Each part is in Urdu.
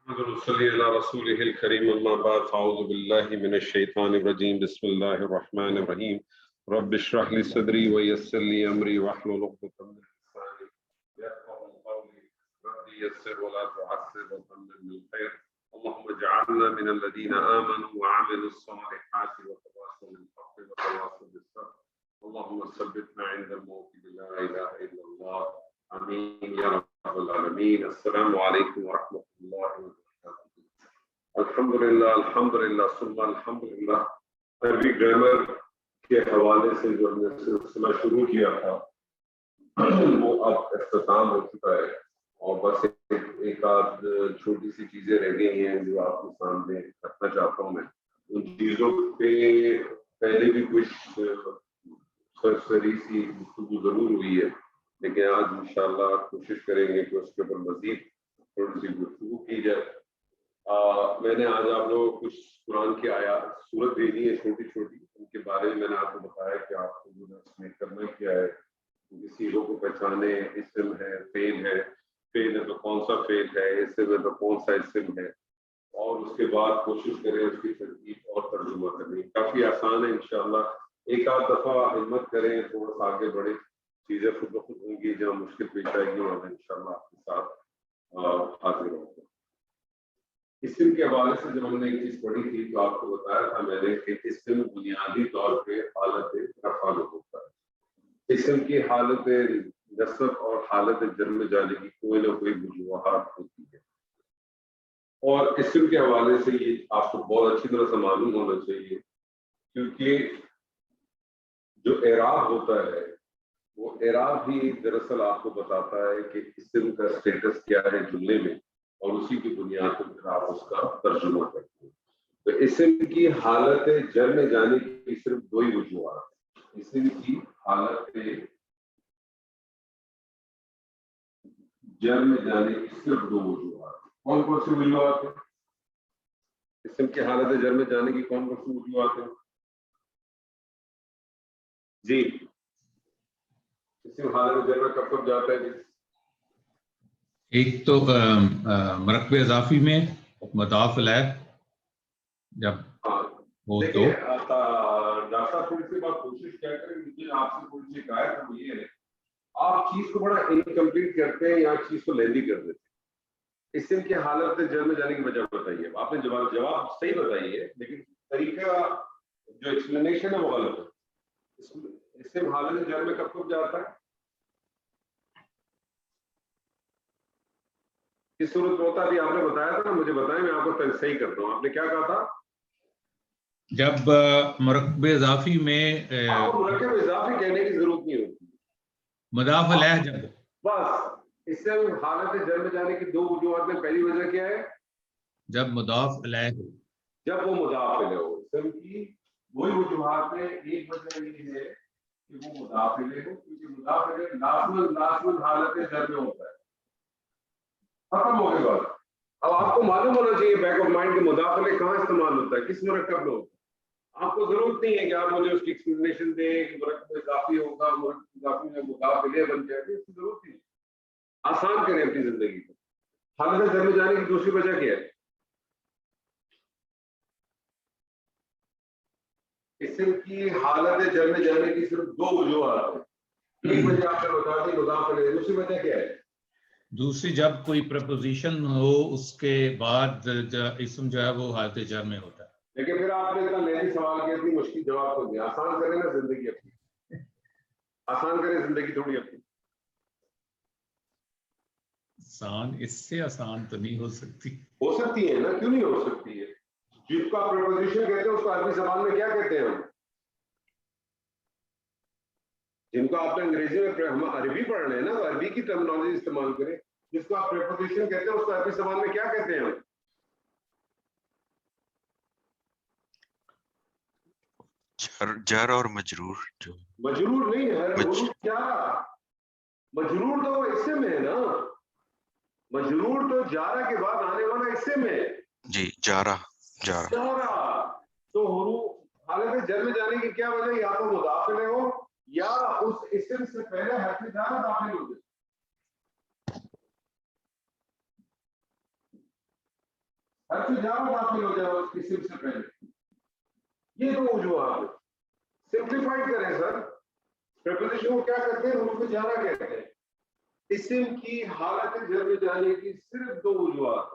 صلی علی رسولہ الکریم اما بعد فاعوذ باللہ من الشیطان الرجیم بسم اللہ الرحمن الرحیم رب اشرح لی صدری ویسر لی امری واحلل عقدۃ من لسانی یفقهوا قولی رب یسر ولا تعسر وتمم بالخیر اللهم اجعلنا من الذين آمنوا وعملوا الصالحات وتواصوا بالحق وتواصوا بالصبر اللهم ثبتنا عند الموت بلا اله الا الله آمین یا رب العالمین. السلام علیکم ورحمۃ اللہ وبرکاتہ. الحمدللہ ثم الحمدللہ. عربی گرامر کے حوالے سے جو ہم نے سلسلہ شروع کیا تھا وہ اب اختتام ہو چکا ہے اور بس ایک آدھ چھوٹی سی چیزیں رہ گئی ہیں جو آپ کے سامنے رکھنا چاہتا ہوں. میں ان چیزوں پہ پہلے بھی کچھ سرسری سی گفتگو ضرور ہوئی ہے لیکن آج انشاءاللہ کوشش کریں گے کہ اس کے اوپر مزید تھوڑی سی گفتگو کی جائے. میں نے آج آپ لوگوں کو کچھ قرآن کی آیات صورت دے دی ہے چھوٹی چھوٹی، ان کے بارے میں نے آپ کو بتایا کہ آپ کو جو اس میں کرنا کیا ہے. کسی کو پہچانے، اسم ہے، فعل ہے، فعل ہے تو کون سا فعل ہے، اسم ہے تو کون سا اسم ہے، اور اس کے بعد کوشش کریں اس کی ترتیب اور ترجمہ کریں. کافی آسان ہے انشاءاللہ. ایک آدھ دفعہ ہمت کریں، تھوڑا سا آگے بڑھیں، چیزیں خود بخود ہوں گی. جہاں مشکل پیش آئے گی وہاں انشاءاللہ آپ کے ساتھ حاضر ہوں گے. اسم کے حوالے سے جب ہم نے ایک چیز پڑھی تھی تو آپ کو بتایا تھا میں نے کہ اسم بنیادی طور پہ حالت رفع میں ہوتا ہے. اسم کی حالت نصب اور حالت جر میں جانے کی کوئی نہ کوئی وجوہات ہوتی ہے، اور اسم کے حوالے سے یہ آپ کو بہت اچھی طرح سے معلوم ہونا چاہیے کیونکہ جو اعراب ہوتا ہے وہ اعراب ہی دراصل آپ کو بتاتا ہے کہ اسم کا اسٹیٹس کیا ہے جملے میں، اور اسی کی بنیاد پر آپ اس کا ترجمہ کرتے ہیں. تو اسم کی حالت جر میں جانے کی صرف دو ہی وجوہات ہیں. اسم کی حالت جر میں جانے کی صرف دو وجوہات. کون کون سی وجوہات ہیں؟ اسم کی حالت جر میں جانے کی کون کون سی وجوہات ہیں؟ جی اسم حالت جر میں کب کب جاتا ہے؟ ایک تو مرکب اضافی میں مضاف الیہ جب ہو تو ڈاکٹر صاحب تھوڑی سی بات کوشش کیا کریں، مجھے آپ سے تھوڑی سی شکایت ہے، وہ یہ ہے آپ چیز کو بڑا انکمپلیٹ کرتے ہیں یا چیز کو لیندی کر دیتے ہیں. اسم کی حالت جر میں جانے کی وجہ بتائیے. آپ نے جواب صحیح بتائی ہے لیکن طریقہ جو ایکسپلینیشن ہے وہ غلط ہے. اسم حالت جر میں کب کب جاتا ہے؟ کس صورت میں ہوتا ہے؟ ابھی آپ نے بتایا تھا نا، مجھے بتائیں میں آپ کو صحیح کرتا ہوں. آپ نے کیا کہا تھا؟ جب مرکب اضافی میں مرکب اضافی کہنے کی ضرورت نہیں ہوتی، مضاف الیہ جب بس اس سے حالت جر میں جانے کی دو وجوہات میں پہلی وجہ کیا ہے؟ جب مضاف الیہ ہو، جب وہ مضاف الیہ ہو. اسم کی وہی وجوہات میں ایک وجہ یہ ہے کہ وہ مضاف الیہ ہو، کیونکہ مضاف الیہ لازماً حالت جر میں ہوتا ہے. ختم ہو گئی بات. اب آپ کو معلوم ہونا چاہیے بیک آف مائنڈ کہ مضاف الیہ کہاں استعمال ہوتا ہے، کس مرکب میں ہوتا ہے. آپ کو ضرورت نہیں ہے کہ آپ مجھے اس کی ایکسپلینیشن دیں کہ مرکب اضافی ہوگا، مرکب اضافی میں مضاف الیہ بن جائے گا. اس کی ضرورت نہیں. آسان کریں اپنی زندگی کو. حالت جر میں جانے کی دوسری وجہ کیا ہے؟ اسم کی حالت جر میں جانے کی صرف دو وجوہات ہیں. ایک وجہ آپ نے بتا دی مضاف الیہ، دوسری وجہ کیا ہے؟ دوسری جب کوئی پریپوزیشن ہو اس کے بعد اسم جو ہے وہ حالت جر میں ہوتا ہے. لیکن پھر آپ نے اتنا لہذی سوال کیا، اتنی مشکل جواب کو دیا. آسان کریں نا زندگی اپنی، آسان کریں زندگی تھوڑی اپنی. آسان اس سے آسان تو نہیں ہو سکتی. ہو سکتی ہے نا، کیوں نہیں ہو سکتی ہے؟ جس کو آپ پریپوزیشن کہتے ہیں اس کو عربی زبان میں کیا کہتے ہیں؟ ہم جن کو آپ نے انگریزی میں، ہم عربی پڑھ رہے ہیں نا، تو عربی کی ٹرمنالوجی استعمال کریں. جس کو آپ پریپوزیشن کہتے ہیں اس کو عربی زبان میں کیا کہتے ہیں؟ ہم جر اور مجرور. جو مجرور نہیں ہے، کیا مجرور تو وہ اسم ہے نا. مجرور تو جارہ کے بعد آنے والا اسم ہے. جی جارہ. تو حروف حالت جر میں جانے کی کیا وجہ؟ یا تو مضاف الیہ ہو یا اس اسم سے پہلے حرف جارہ داخل ہو جائے. اچھا جارہ داخل ہو جائے اس اسم سے پہلے. یہ دو وجوہات ہیں. سمپلیفائڈ کریں سر, پریپوزیشن کو کیا کرتے ہیں, حروف جارہ کہتے ہیں. اسم کی حالت جر میں جانے کی صرف دو وجوہات,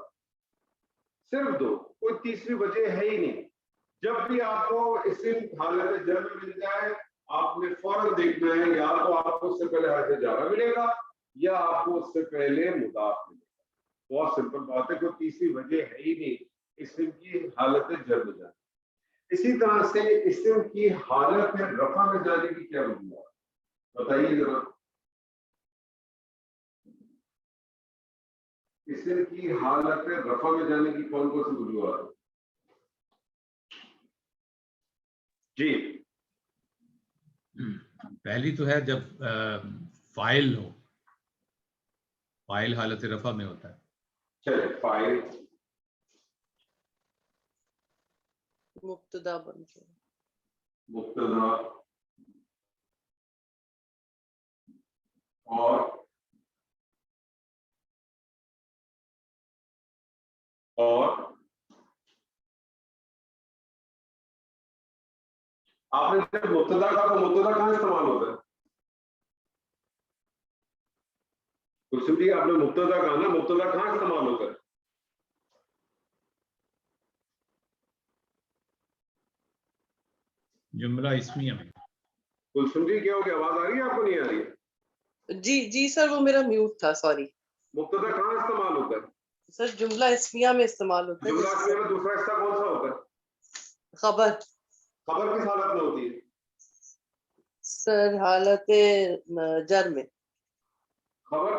صرف دو, کوئی تیسری وجہ ہے ہی نہیں. جب بھی آپ کو اسم حالت جر میں مل جائے آپ نے فوراً دیکھنا ہے یا تو آپ کو اس سے پہلے حرف جارہ ملے گا یا آپ کو اس سے پہلے مضاف ملے گا. بہت سمپل بات ہے, کوئی تیسری وجہ ہے ہی نہیں اسم کی حالت جر میں جانے. اسی طرح سے اسم کی حالت میں رفع میں جانے کی کیا وجوہات بتائیے ذرا. اسم کی حالت میں رفع میں جانے کی کون کون سی وجوہات ہیں؟ جی پہلی تو ہے جب فاعل ہو, فاعل حالت رفع میں ہوتا ہے. چلے فاعل مبتدا بن جائے. مبتدا اور آپ نے جب مبتدا کہا تو مبتدا کہاں استعمال ہوتا ہے؟ کچھ بھی آپ نے مبتدا کہا نا, مبتدا کہاں استعمال ہوتا ہے؟ جملہ اسمیہ میں. کلثوم جی کیا ہو گیا, آواز آ رہی ہے آپ کو نہیں آ رہی ہے؟ جی جی سر, وہ میرا میوٹ تھا, سوری. مبتدا کہاں استعمال ہوتا ہے؟ سر جملہ اسمیہ میں استعمال ہوتا جملہ ہے. اسمیہ میں دوسرا حصہ کون سا ہوتا ہے؟ خبر. خبر کس حالت میں ہوتی ہے؟ سر حالت جر میں. خبر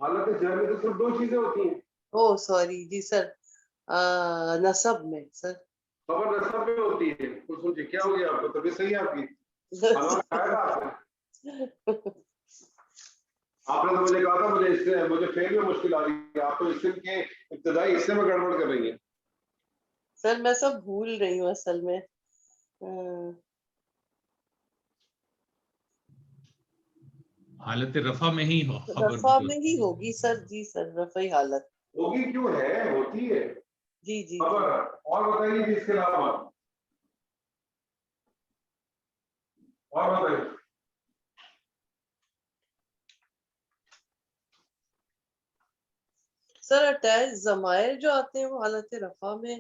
حالت جر میں تو صرف دو چیزیں ہوتی ہیں. او سوری جی سر, نصب میں سر. خبر نصب میں ہوتی ہے. کلثوم جی کیا ہو گیا آپ کو, طبیعت صحیح ہے آپ کی؟ کھانا کھایا تھا آپ نے؟ آپ نے تو مجھے کہا تھا مجھے اس سے مجھے فعل میں مشکل آ رہی ہے, آپ تو اسم کے ابتدائی حصے میں گڑبڑ کر رہی ہیں. سر میں سب بھول رہی ہوں اصل میں. حالت رفع میں ہی ہو خبر رفع میں ہی ہوگی سر. جی سر رفعی حالت ہوگی کیوں ہے, ہوتی ہے جی جی. خبر. اور بتائیے جی اس کے علاوہ اور بتائیے. سر اٹیچ ضمائر جو آتے ہیں وہ حالت رفع میں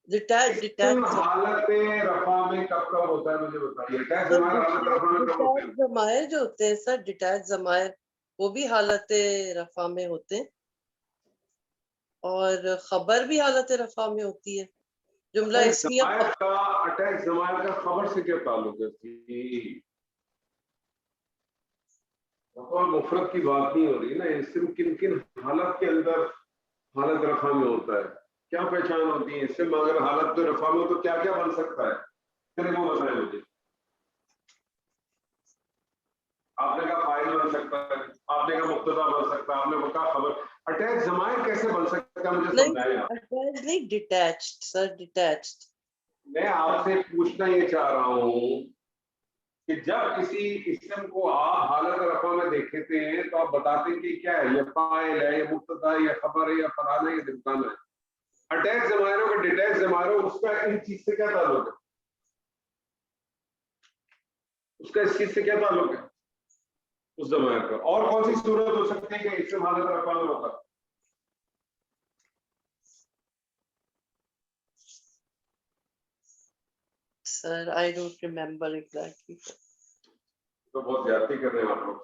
ڈیٹیچ حالت رفع میں کب کب ہوتا ہے مجھے بتائیے. اٹیچ ضمائر حالت رفع میں کب ہوتے ہیں؟ ضمائر جو ہوتے ہیں سر, ڈیٹیچ ضمائر وہ بھی حالت رفع میں ہوتے ہیں, اور خبر بھی حالت رفع میں ہوتی ہے. جملہ اسمیہ اٹیچ ضمائر کا خبر سے کیا تعلق ہے؟ مفرد کی بات نہیں ہو رہی نا, اسم کن کن حالت کے اندر حالت رفع میں ہوتا ہے, کیا پہچان ہوتی ہے اسم اگر حالت رفع میں ہو تو کیا کیا بن سکتا ہے, پھر وہ بتائیں مجھے. آپ نے کہا فاعل بن سکتا ہے, آپ نے کہا مبتدا بن سکتا ہے, آپ نے کہا خبر. اٹیچ ضمائر کیسے بن سکتا ہے مجھے سمجھائیں آپ. نہیں ڈیٹیچڈ سر, ڈیٹیچڈ. میں آپ سے پوچھنا یہ چاہ رہا ہوں کہ جب کسی اسم کو آپ حالت رفع میں دیکھتے ہیں تو آپ بتاتے ہیں کہ کیا ہے, یہ فاعل ہے, یہ مبتدا ہے, یہ خبر ہے, یا فلانا ہے, یہ ڈھمکانا ہے. اٹیچ ضمائروں کا ڈیٹیچ ضمائروں اس کا ان چیز سے کیا تعلق ہے, اس کا اس چیز سے کیا تعلق ہے اس ضمائر کا. اور کون سی صورت ہو سکتی ہے کہ اسم حالت رفع میں ہوتا ہے؟ سر آئی ڈونٹ ریمبر ایگزیکٹلی. تو بہت زیادتی کر رہے ہیں آپ لوگ.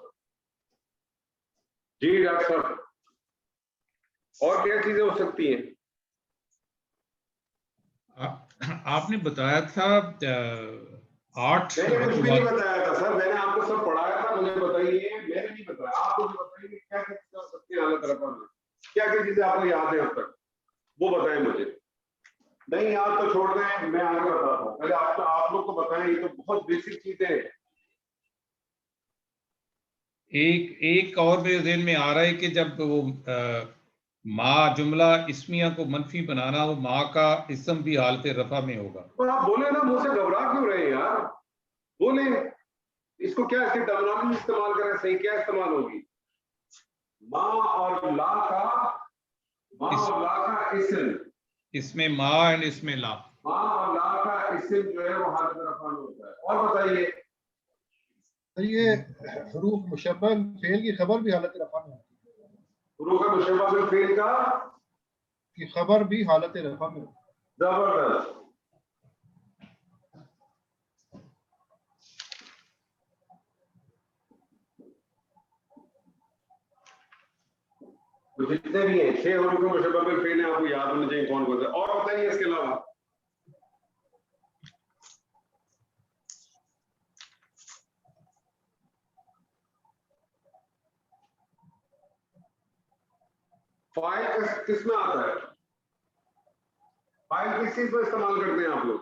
جی ڈاکٹر صاحب اور کیا چیزیں ہو سکتی ہیں؟ آپ نے بتایا تھا 8 میں نے کچھ بھی نہیں بتایا تھا سر, میں نے آپ کو سب پڑھایا تھا. مجھے بتائیے, میں نے نہیں بتایا, آپ مجھے بتائیے کیا کیا چیزیں ہو سکتی ہیں حالت رفع میں, کیا کیا چیزیں آپ کو یاد ہیں اب تک, وہ بتائیں مجھے. نہیں یاد تو چھوڑ دیں, میں آگے بتاتا ہوں. پہلے آپ لوگ کو بتائیں, یہ تو بہت بیسک چیزیں ہیں. ایک اور میرے ذہن میں آ رہا ہے کہ جب وہ ما جملہ اسمیہ کو منفی بنانا, وہ ما کا اسم بھی حالت رفع میں ہوگا. تو آپ بولیں نا, منہ سے گھبرا کیوں رہے ہیں یار, بولیں. اس کو کیا, اس کی ٹرمینالوجی استعمال کریں, صحیح کیا استعمال ہوگی. ما اور لا کا ما اور لا کا اسم, اس میں ما اینڈ اس میں لا. ما اور لا کا اسم جو ہے وہ حالت رفع میں ہوتا ہے. اور بتائیے یہ حروف مشبہ فعل کی خبر بھی حالت رفع میں ہوتی ہے. حروف مشبہ بالفعل کا کی خبر بھی حالت رفع میں ہوتی ہے. زبردست. تو جتنے بھی ہیں 6 حروف مشبہ بالفعل ہیں, آپ کو یاد ہونے چاہیے کون کون سے. اور بتائیے اس کے علاوہ فائل کس میں آتا ہے؟ فائل کس چیز پر استعمال کرتے ہیں آپ لوگ؟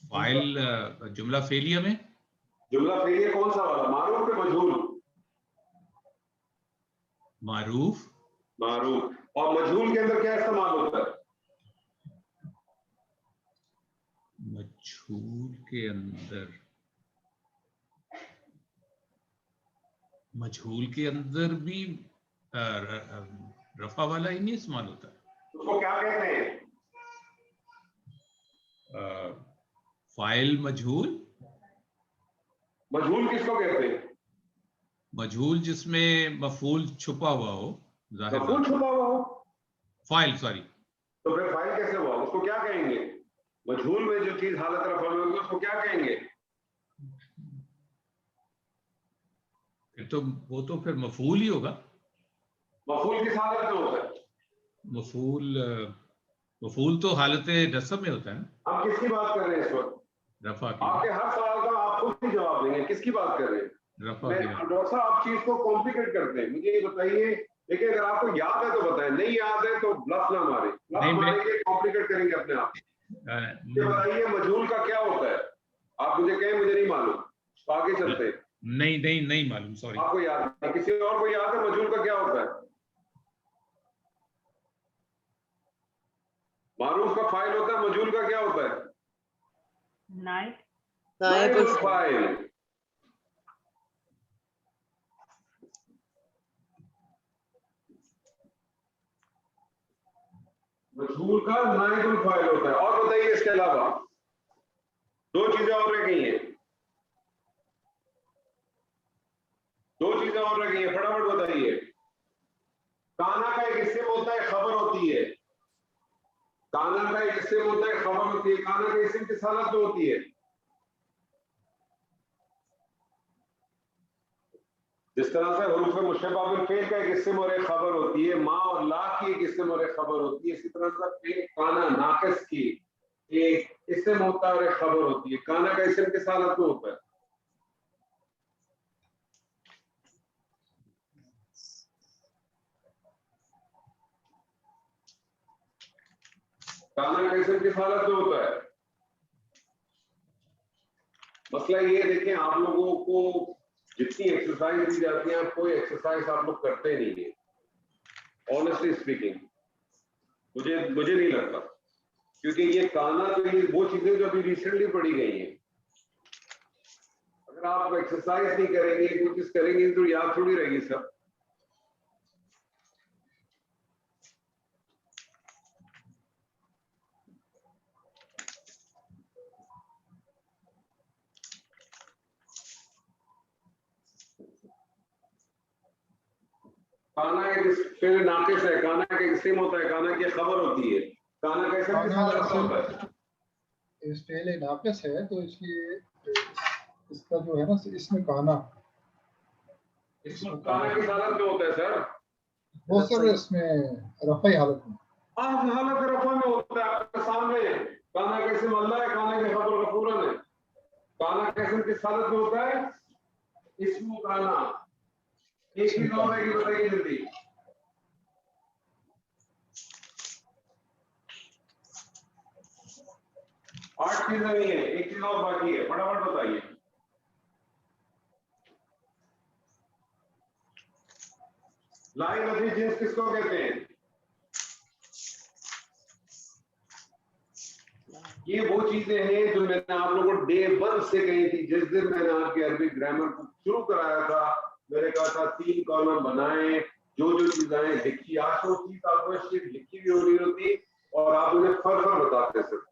فائل جملہ فعلیہ میں. جملہ فعلیہ کون سا والا, معروف کے مجہول؟ معروف. معروف. اور مجہول کے اندر کیا استعمال ہوتا ہے؟ مجہول کے اندر, مجہول کے اندر بھی رفع والا ہی نہیں استعمال ہوتا ہے. اس کو کیا کہتے ہیں؟ فائل مجہول. مجہول کس کو کہتے ہیں؟ مجہول جس میں مفعول چھپا ہوا ہو. ظاہر مفعول چھپا ہوا ہو. File, sorry. تو پھر فائل کیسے ہوا؟ اس کو کیا کہیں گے؟ مجہول میں جو چیز حالت رفع میں ہوگی اس کو کیا کہیں گے؟ تو وہ تو پھر مفعول ہی ہوگا. مفعول کس حالت میں ہوتا ہے؟ مفعول تو حالت نصب میں ہوتا ہے نا. ہم کس کی بات کر رہے ہیں اس وقت؟ رفع کی. آپ کے ہر سوال کا آپ خود ہی جواب دیں گے. کس کی بات کر رہے ہیں؟ رفع کی. ڈاکٹر صاحب آپ چیز کو کمپلیکیٹ کرتے ہیں, مجھے یہ بتائیے. لیکن اگر آپ کو یاد ہے تو بتائیں, نہیں یاد ہے تو بلف نہ ماریں. بلف ماریں گے کمپلیکیٹ کریں گے اپنے آپ. یہ بتائیے مجہول کا کیا ہوتا ہے؟ آپ مجھے کہیں مجھے نہیں معلوم, تو آگے چلتے ہیں. نہیں معلوم, سوری. آپ کو یاد ہے, کسی اور کو یاد ہے مجہول کا کیا ہوتا ہے؟ معروف کا فائل ہوتا ہے, مجہول کا کیا ہوتا ہے؟ نائب الفاعل. مجہول کا نائب الفاعل ہوتا ہے. اور بتائیے اس کے علاوہ 2 چیزیں اور رہ گئی ہیں. 2 چیزیں اور رہ گئی ہیں, فٹافٹ بتائیے. کانا کا ایک اسم ہوتا ہے, خبر ہوتی ہے. کانا کا ایک اسم ہوتا ہے, خبر ہوتی ہے. کانا کا اسم کس حالت میں ہوتی ہے؟ جس طرح سے حروف مشبہ بالفعل کا ایک اسم اور ایک خبر ہوتی ہے, ما اور لا کی ایک اسم اور ایک خبر ہوتی ہے, اسی طرح سے فعل کانا ناقص کی ایک اسم ہوتا ہے اور ایک خبر ہوتی ہے. کانا کا اسم کس حالت میں ہوتا ہے؟ کانا کا اسم کس حالت میں ہوتا ہے؟ مسئلہ یہ دیکھیں, آپ لوگوں کو جتنی ایکسرسائز دی جاتی ہیں, کوئی ایکسرسائز آپ لوگ کرتے نہیں ہیں. آنیسٹلی اسپیکنگ مجھے نہیں لگتا, کیونکہ یہ کانا تو وہ چیزیں جو ابھی ریسنٹلی پڑھی گئی ہیں. اگر آپ ایکسرسائز نہیں کریں گے, کوشش کریں گے تو یاد تھوڑی رہے گی سب. کانا ایک فعل ناقص ہے, کانا کا اسم ہوتا ہے, کانا کی خبر ہوتی ہے. کانا کا اسم کس حالت میں ہوتا ہے؟ اس فعل ناقص ہے تو اس لیے اس کا جو ہے نا اس میں کانا کانا کس حالت میں ہوتا ہے سر؟ وہ سر اس میں رفعی حالت میں. حالت رفع میں ہوتا ہے. آپ کے سامنے کانا کا اسم اللہ ہے, کانا کی خبر غفورن ہے. کانا کا اسم کس حالت میں ہوتا ہے؟ اسم کانا. ایک چیز اور ہے کہ بتائیے جلدی. آٹھ چیزیں نہیں ہیں, ایک چیز اور باقی ہے, فٹافٹ بتائیے. لائی نفی جنس کس کو کہتے ہیں؟ یہ وہ چیزیں ہیں جو میں نے آپ لوگوں کو ڈے 1 سے کہی تھی, جس دن میں نے آپ کی عربی گرامر کو شروع کرایا تھا. میں نے کہا تھا 3 کالم بنائیں، جو چیزیں لکھی، آج وہ چیز آپ کو صرف لکھی بھی ہو رہی ہوتی اور آپ انہیں فرق بتاتے سر.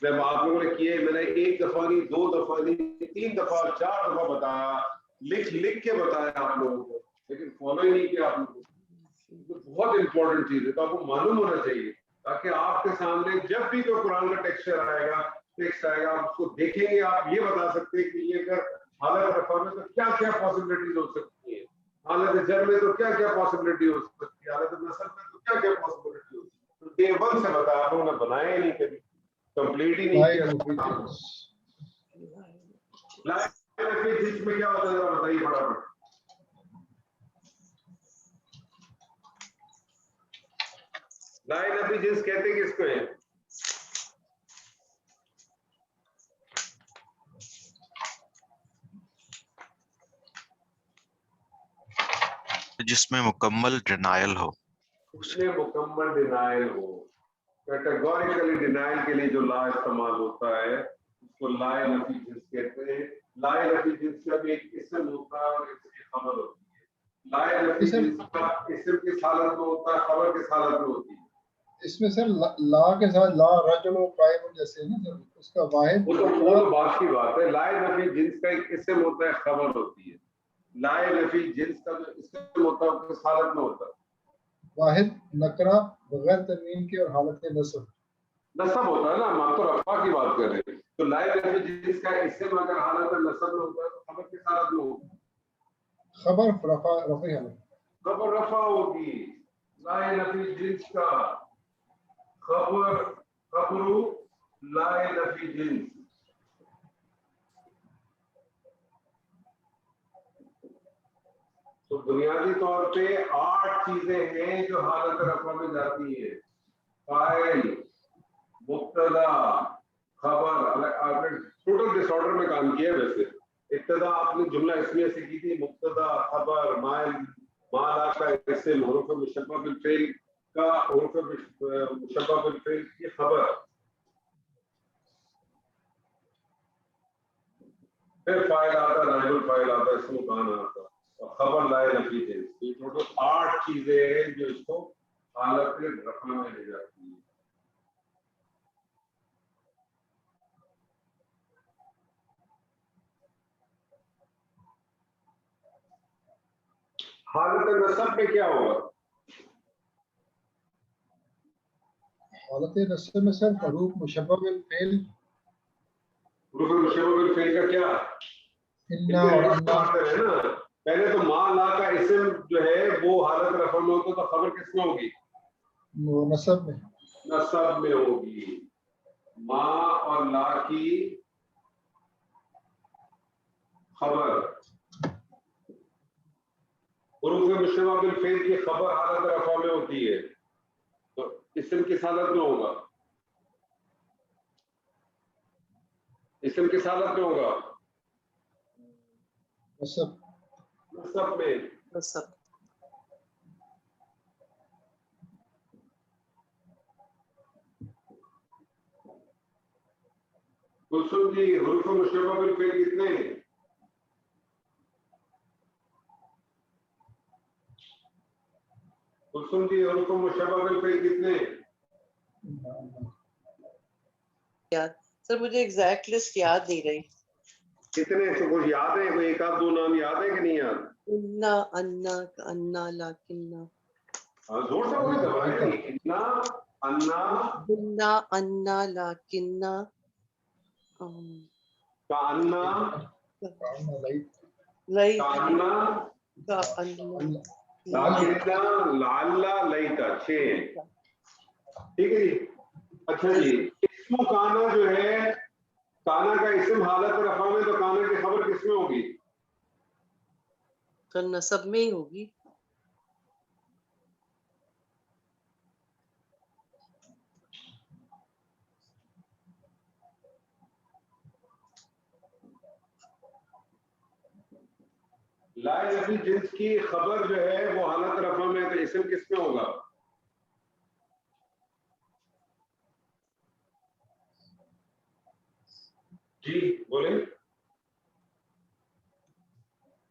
جب آپ لوگوں نے کیے، میں نے 1 دفعہ نہیں، 2 دفعہ نہیں، 3 دفعہ 4 دفعہ بتایا، لکھ کے بتایا آپ لوگوں کو، لیکن فالو ہی نہیں کیا آپ لوگوں کو. بہت امپورٹنٹ چیز ہے، تو آپ کو معلوم ہونا چاہیے تاکہ آپ کے سامنے جب بھی کوئی قرآن کا ٹیکسٹ آئے گا آپ اس کو دیکھیں گے، آپ یہ بتا سکتے ہیں کہ یہ اگر حالت رفع میں تو کیا کیا پاسبلٹیز ہو سکتی ہیں، حالت جر میں تو کیا کیا پاسبلٹی ہو سکتی ہے، حالت نصب میں تو کیا کیا پاسبلٹی ہو سکتی ہے. تو ڈے 1 سے بتایا، آپ لوگوں نے بنایا ہی نہیں کبھی، کمپلیٹ ہی نہیں کیا. لائن میں کیا ہوتا ہے بتائیے فٹافٹ. لائن ابھی جنس کہتے ہیں کس کو ہے؟ جس میں مکمل ڈینائل ہو، اس میں مکمل ڈینائل ہو. کیٹیگوریکلی ڈینائل کے لیے جو لا استعمال ہوتا ہے اس کو لائے نفی جنس کہتے ہیں. لائے نفی جنس کا بھی ایک اسم ہوتا ہے اور اس کی خبر ہوتی ہے. لائے نفی جنس کا اسم کس حالت میں ہوتا ہے، خبر کس حالت میں ہوتی ہے. اس میں سر لا کے ساتھ لا رجل و قائم جیسے نا سر، اس کا واحد وہ تو بات کی بات ہے. لائے نفی جنس کا ایک اسم ہوتا ہے، خبر ہوتی ہے. لائے نفی جنس کا جو اسم ہوتا ہے کس حالت میں ہوتا ہے، واحد نکرہ بغیر تنوین کے اور حالت نصب نصب ہوتا ہے نا. ہم تو رفع کی بات کر رہے ہیں. تو لائے نفی جنس کا اسم اگر حالت نصب میں ہوتا ہے تو خبر کس حالت میں ہوگی، خبر رفع حالت. خبر رفع ہوگی. لائے نفی جنس کا خبرو لائے نفی جنس. تو بنیادی طور پہ 8 چیزیں ہیں جو حالت رفع میں جاتی ہیں. فاعل، مبتدا، خبر. آپ نے ٹوٹل ڈس آرڈر میں کام کیا ہے. ویسے ابتدا آپ نے جملہ اسمیہ سے کی تھی، مبتدا، خبر، مالا کا اسم، حروف مشبہ بالفعل کا حروف مشبہ بالفعل کی خبر، پھر فاعل آتا، نائب الفاعل آتا، اسم مکان آتا اور خبر لائے نفی جنس. یہ ٹوٹل 8 چیزیں ہیں جو اس کو حالت رفع میں لے جاتی ہیں. حالت نصب میں کیا ہوگا، حالت نصب میں سر حروف مشبہ بالفعل، حروف مشبہ بالفعل کا کیا انا اور انا. ہے نا. پہلے تو ما لا کا اسم جو ہے وہ حالت رفع میں ہوتا تو خبر کس میں ہوگی، نصب میں. نصب میں ہوگی. ما اور لا کی خبر، حروف مشبہ بالفعل کی خبر حالت رفع میں ہوتی ہے تو اسم کس حالت میں ہوگا، اسم کس حالت میں ہوگا، نصب. نصب میں. نصب. کلثوم جی حروف مشبہ بالفعل کتنے ہیں، کلثوم جی حروف مشبہ بالفعل کتنے ہیں. سر مجھے ایگزیکٹ لسٹ یاد نہیں رہی. کتنے سے کچھ یاد ہے، کوئی 1 آدھ 2 نام یاد ہے کہ نہیں یاد؟ انا، انا، انا، لاکننا. زور سے بولے دبائیں. انا، انا، انا، انا، لاکننا. کانا، لئی، کانا، کانا، لاکننا، لعلا، لیتا. 6 ہیں. ٹھیک ہے جی. اچھا جی، اسم کانا جو ہے، کانا کا اسم حالت رفع میں تو کانا کی خبر کس میں ہوگی، تو نصب میں ہی ہوگی. لائے نفی جنس کی خبر جو ہے وہ حالت رفع میں تو اسم کس میں ہوگا، جی بولیں.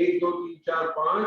1 2 3 4 5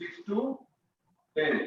6 to 10,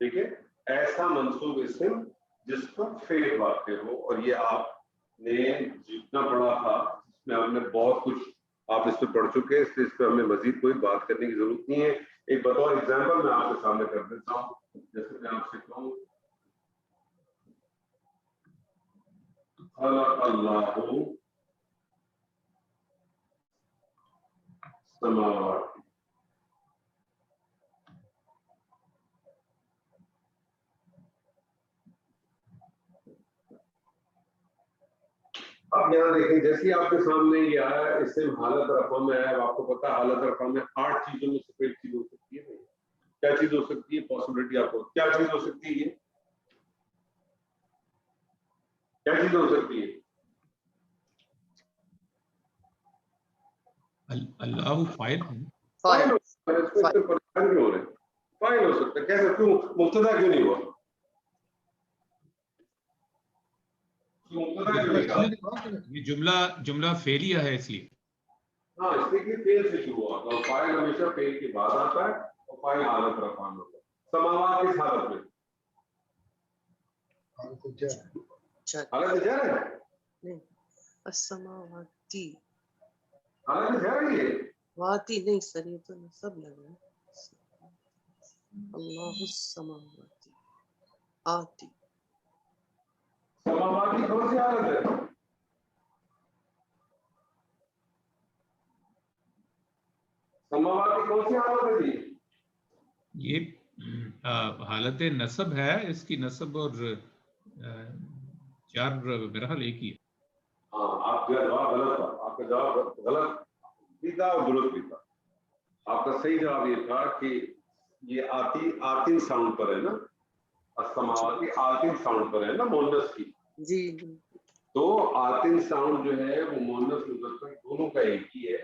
ٹھیک ہے, ایسا منصوب اسم جس پر فعل واقع ہو. اور یہ آپ نے جتنا پڑھا تھا اس میں آپ نے بہت کچھ آپ اس پہ پڑھ چکے ہیں, اس لیے اس پہ ہمیں مزید کوئی بات کرنے کی ضرورت نہیں ہے. ایک بطور ایگزامپل میں آپ کے سامنے کر دیتا ہوں. جیسے میں آپ سے کہوں خلق اللہ سماوات, اب یہاں دیکھیں جیسے آپ کے سامنے یہ آیا اس سے حالت رفع میں آیا. آپ کو پتا حالت رفع میں 8 چیزوں میں سے کوئی چیز ہو سکتی ہے. کیا چیز ہو سکتی ہے؟ پاسبلٹی آپ کو کیا چیز ہو سکتی ہے؟ یہ کیا چیز ہو سکتی ہے؟ اللہ فائل فائل ہو سکتا ہے. اس کو اس سے پریشان کیوں ہو رہے ہیں؟ فائل ہو سکتا ہے. کیسے کیوں مبتدا کیوں نہیں ہوا؟ مبتدا کیوں نہیں کہا؟ یہ جملہ فعلیہ ہے اس لیے. ہاں اس لیے کہ فعل سے شروع ہوتا ہے اور فاعل ہمیشہ فعل کے بعد آتا ہے اور فاعل حالت رفع میں ہوتا ہے. سماوات کس حالت میں؟ حالت جر ہے. نہیں السماواتی حالت جر ہے. واتی نہیں سر, یہ تو سب لگ رہا ہے. اللہ السماواتی آتی سماوات کی کون سی حالت ہے؟ سماوات کی کون سی حالت ہے جی؟ یہ حالت نصب ہے. اس کی نصب اور چار بہرحال ایک ہی ہے. ہاں آپ کا جواب غلط تھا. آپ کا جواب غلط بھی تھا اور درست بھی تھا. آپ کا صحیح جواب یہ تھا کہ یہ آتین ساؤنڈ پر ہے نا. السماواتی آتین ساؤنڈ پر ہے نا مونس کی. جی. تو آتین ساؤنڈ جو ہے وہ مونس مذکر دونوں کا ایک ہی ہے.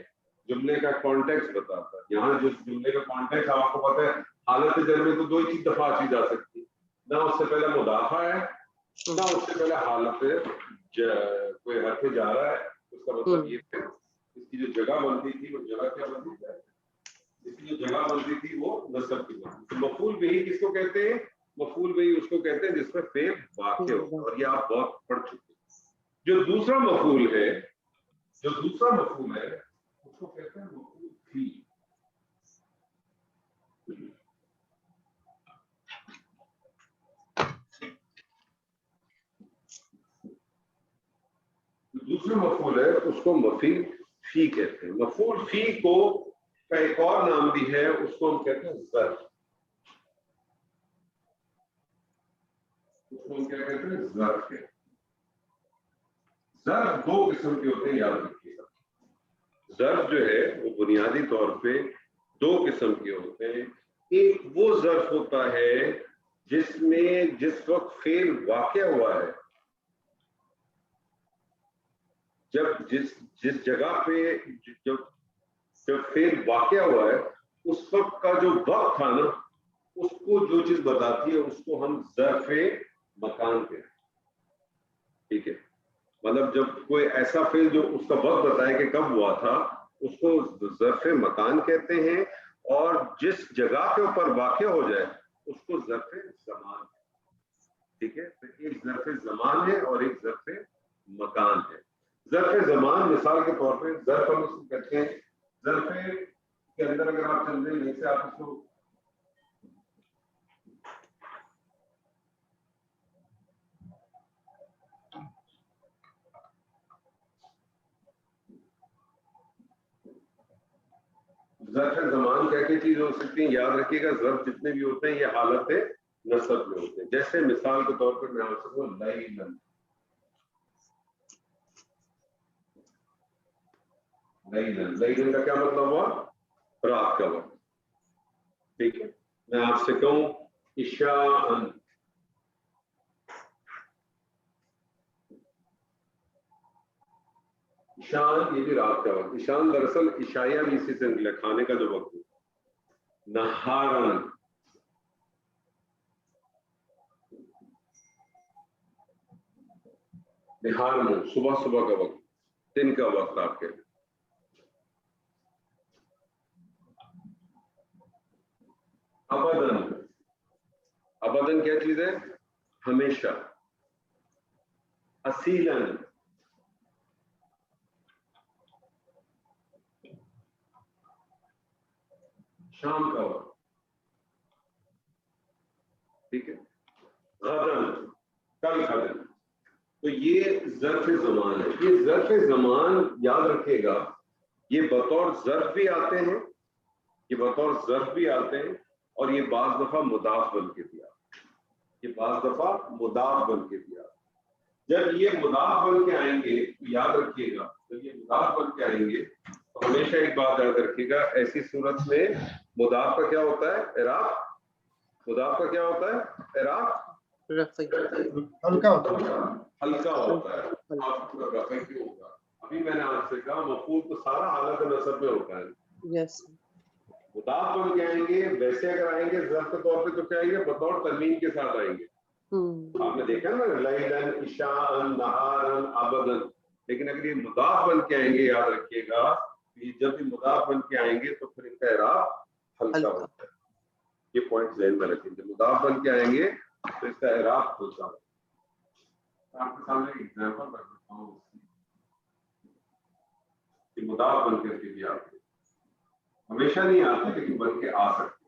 جملے کا کانٹیکس بتاتا ہے. یہاں جو جملے کا کانٹیکس آپ کو پتہ ہے حالت جر میں تو 2 ہی چیز دفعہ کی جا سکتی ہے. نہ اس سے پہلے مضافہ ہے نہ اس سے پہلے حالت کوئی حرف جا رہا ہے. اس کا مطلب یہ ہے اس کی جو جگہ بنتی تھی وہ جگہ کیا بنتی ہے؟ اس کی جو جگہ بنتی تھی وہ نصب کی بنتی. مفعول بہ کس کو کہتے ہیں؟ مفعول بہ اس کو کہتے ہیں جس میں فعل واقع ہو. اور یہ آپ بہت پڑھ چکے ہیں. جو دوسرا مفعول ہے اس کو کہتے ہیں مفعول فی. دوسرا مفعول ہے اس کو مفعول فی کہتے ہیں. مفعول فی کو کا ایک اور نام بھی ہے, اس کو ہم کہتے ہیں ظرف. اس کو ہم کیا کہتے ہیں؟ ظرف ہے. ظرف 2 قسم کے ہوتے ہیں, یاد رکھیے گا. ظرف جو ہے وہ بنیادی طور پہ 2 قسم کے ہوتے ہیں. ایک وہ ظرف ہوتا ہے جس میں جس وقت فعل واقع ہوا ہے, جب جس جگہ پہ جب فعل واقع ہوا ہے اس وقت کا جو وقت تھا نا, اس کو جو چیز بتاتی ہے اس کو ہم ظرف مکان کہتے ہیں. ٹھیک ہے, مطلب جب کوئی ایسا فعل جو اس کا وقت بتائے کہ کب ہوا تھا اس کو ظرف مکان کہتے ہیں. اور جس جگہ کے اوپر واقع ہو جائے اس کو ظرف زمان. ٹھیک ہے, تو ایک ظرف زمان ہے اور ایک ظرف مکان ہے. ظرف زمان مثال کے طور پہ ظرف ہم اس کو کہتے ہیں. ظرف کے اندر اگر آپ چل رہے ہیں جیسے آپ اس کو ظرف زمان کیا کیا چیز ہو سکتی ہیں یاد رکھیے گا. ظرف جتنے بھی ہوتے ہیں یہ حالت نصب میں ہوتے ہیں. جیسے مثال کے طور پر میں آپ سے کہوں لیلن. لیلن کا کیا مطلب ہوا؟ رات کا وقت. ٹھیک ہے, میں آپ سے کہوں عشاءً. عشاءً یہ بھی رات کا وقت. عشاءً دراصل عشائیہ بھی اسی سے نکلا, کھانے کا جو وقت ہے. نہاراً نہار میں صبح کا وقت, دن کا وقت آپ کے. ابداً ابدن کیا چیز ہے؟ ہمیشہ. اصیلن شام کا وقت. ٹھیک ہے. غدن کل کا دن. تو یہ ظرف زمان ہے. یہ ظرف زمان یاد رکھے گا یہ بطور ظرف بھی آتے ہیں, یہ بطور ظرف بھی آتے ہیں, اور یہ بعض دفعہ مضاف بن کے بھی آتے ہیں. یہ بعض دفعہ مضاف بن کے بھی آتے ہیں. جب یہ مضاف بن کے آئیں گے تو یاد رکھیے گا, جب یہ مضاف بن کے آئیں گے تو ہمیشہ ایک بات یاد رکھیے گا, ایسی صورت میں مضاف کا کیا ہوتا ہے؟ اعراب. مضاف کا کیا ہوتا ہے؟ اعراب ہلکا ہوتا ہے. ہلکا ہوتا ہے. آپ کا رفع کیوں ہوگا؟ ابھی میں نے آپ سے کہا مفعول تو سارا حالت نصب میں ہوتا ہے. یس مضاف بن کے آئیں گے, ویسے اگر آئیں گے ظرف کے طور پہ تو کیا آئیں گے؟ بطور تنوین کے ساتھ آئیں گے. آپ نے دیکھا نا لیلن عشاءن نہارن ابدن. لیکن اگر یہ مضاف بن کے آئیں گے یاد رکھیے گا جب بھی مضاف بن کے آئیں گے تو پھر ان کا اعراب ہلکا ہوتا ہے. یہ پوائنٹ ذہن میں رکھیں. جب مضاف بن کے آئیں گے تو اس کا اعراب ہلکا ہوتا ہے. آپ کے سامنے ایک ایگزامپل رکھ دیتا ہوں کہ مضاف بن کر کے بھی آتے, ہمیشہ نہیں آتے لیکن بن کے آ سکتے.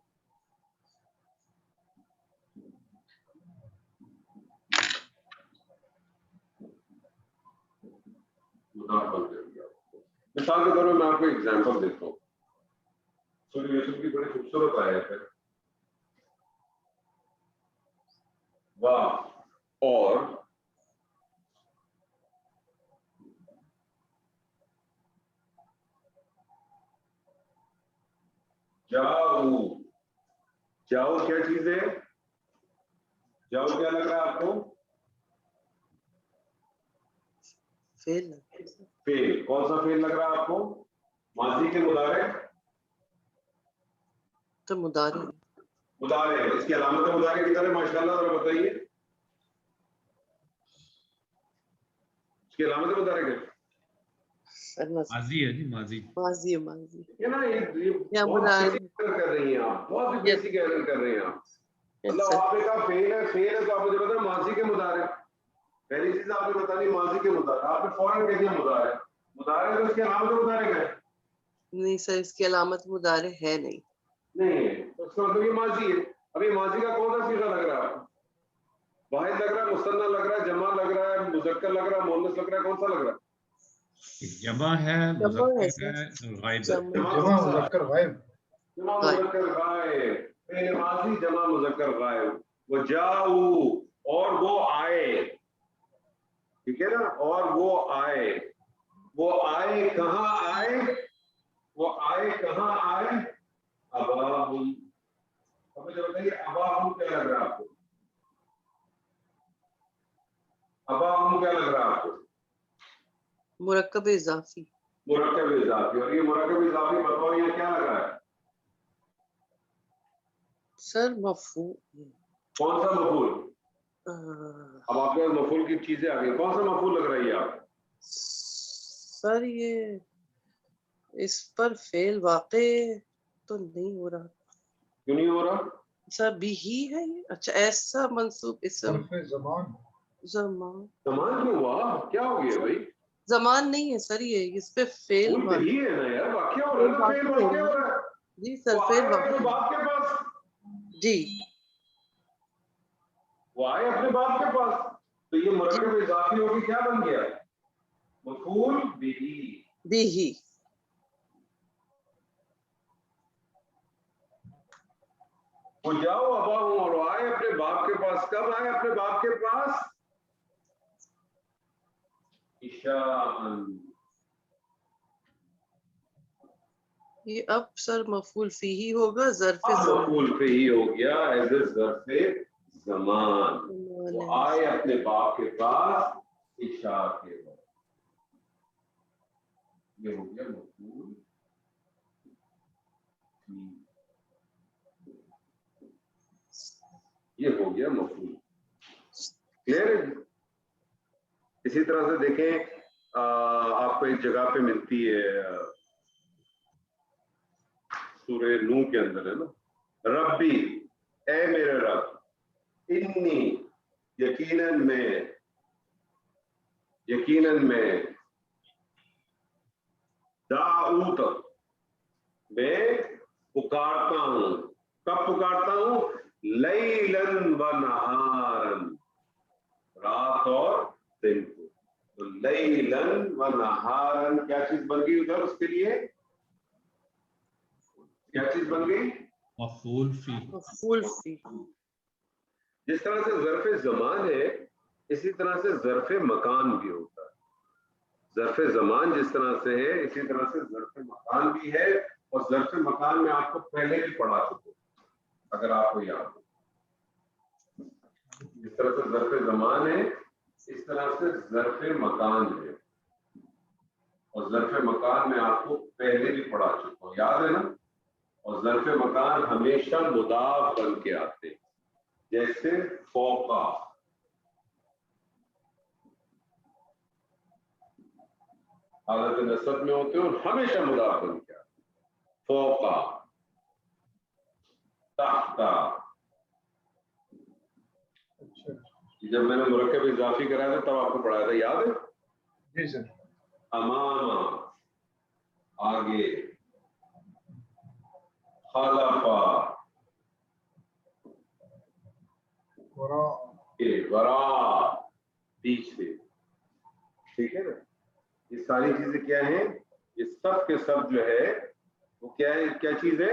مثال کے طور پر میں آپ کو ایگزامپل دیتا ہوں. سورہ یوسف کی بڑی خوبصورت آیت ہے. واہ اور جاؤ. جاؤ کیا چیز ہے؟ جاؤ کیا لگ رہا ہے آپ کو؟ فعل. کون سا فعل لگ رہا ہے آپ کو؟ ماضی کے مضارع تو مضارع. مضارع. اس کی علامت مضارع کی طرح ماشاءاللہ ذرا بتائیے. اس کی علامت مضارع کیا؟ ماضی ہے جی, ماضی. ماضی ماضی یہ نا یہ بہت بیسک کر رہی ہیں آپ, بہت بیسک ایرر کر رہی ہیں آپ. مطلب آپ نے کہا فعل ہے, فعل ہے تو آپ مجھے بتا ماضی کے مضارع. پہلی چیز آپ نے بتا دی ماضی کے مضارع, آپ نے فوراً کہہ دیا مضارع. مضارع تو اس کی علامت مضارع کیا ہے؟ نہیں سر, اس کی علامت مضارع ہے نہیں. نہیں ہے تو اس کا مطلب یہ ماضی ہے. ابھی ماضی کا کون سا صیغہ لگ رہا ہے؟ واحد لگ رہا ہے, مثنیٰ لگ رہا ہے, جمع لگ رہا ہے, مذکر لگ رہا ہے, مؤنث لگ رہا ہے, کون سا لگ رہا ہے؟ جمع ہے, مذکر ہے, غائب ہے. جمع مذکر غائب. جمع مذکر غائب. فعل ماضی جمع مذکر غائب. وہ جاؤ اور وہ آئے. ٹھیک ہے نا, اور وہ آئے. وہ آئے کہاں آئے؟ وہ آئے کہاں آئے؟ اباہم. اب مجھے بتائیے اباہم کیا لگ رہا ہے آپ کو؟ اباہم کیا لگ رہا ہے آپ کو؟ مرکب اضافی. مرکب اضافی. اور یہ مرکب اضافی بتاؤ یہ کیا لگ رہا ہے؟ سر مفعول. کون سا مفعول؟ اب آپ کے مفعول کی چیزیں آ گئی, کون سا مفعول لگ رہی ہے آپ؟ سر یہ اس پر فعل واقع تو نہیں ہو رہا. کیوں نہیں ہو رہا؟ سر بھی ہی ہے یہ. اچھا ایسا منصوب اسم ظرف زمان. زمان. زمان کیوں ہوا؟ کیا ہو گیا بھائی؟ زمان نہیں ہے سر, یہ اس پہ فعل فعل ہی ہے نا یار, واقعہ ہو رہا ہے نا, فعل واقعہ ہو رہا ہے. جی سر, وہ فعل آئے اپنے واقع. باپ کے پاس. جی وہ آئے اپنے باپ کے پاس, تو یہ مرکب اضافی ہو کے کیا بن گیا؟ مفعول بھی. بھی ہی. وہ جاؤ ابا ہوں اور آئے اپنے باپ کے پاس. کب آئے اپنے باپ کے پاس؟ عشاءً. یہ اب سر مفعول فی ہی ہوگا, ظرف زمان. مفعول پہ ہی ہو گیا ایز اے ظرف زمان. وہ آئے اپنے باپ کے پاس عشاء کے وقت. یہ ہو گیا مفعول فی. یہ ہو گیا مفعول. کلیئر ہے؟ اسی طرح سے دیکھیں آپ کو ایک جگہ پہ ملتی ہے سورہ نوح کے اندر ہے نا, ربی اے میرے رب, یقیناً میں دعوت میں پکارتا ہوں. کب پکارتا ہوں؟ لیلاً و نہاراً، رات اور دن کو. تو لیلاً و نہاراً کیا چیز بن گئی ادھر اس کے لیے؟ کیا چیز بن گئی؟ مفعول فی. مفعول فی. جس طرح سے ظرف زمان ہے اسی طرح سے ظرف مکان بھی ہوتا ہے. ظرف زمان جس طرح سے ہے اسی طرح سے ظرف مکان بھی ہے. اور ظرف مکان میں آپ کو پہلے بھی پڑھا چکے اگر آپ کو یاد ہو. جس طرح سے ظرف زمان ہے اس طرح سے ظرف مکان ہے. اور ظرف مکان میں آپ کو پہلے بھی پڑھا چکا ہوں، یاد ہے نا. اور ظرف مکان ہمیشہ مضاف بن کے آتے ہیں، جیسے فوقا. حالت نصب میں ہوتے ہیں اور ہمیشہ مضاف بن کے آتے ہیں. فوقا، تحتا. اچھا جب میں نے مرکب اضافی کرایا تھا تب آپ کو پڑھایا تھا، یاد ہے؟ جی سر. اماما، آگے. خلفا، ورا، پیچھے. ٹھیک ہے نا. یہ ساری چیزیں کیا ہیں؟ یہ سب کے سب جو ہے وہ کیا ہے؟ کیا چیز ہے؟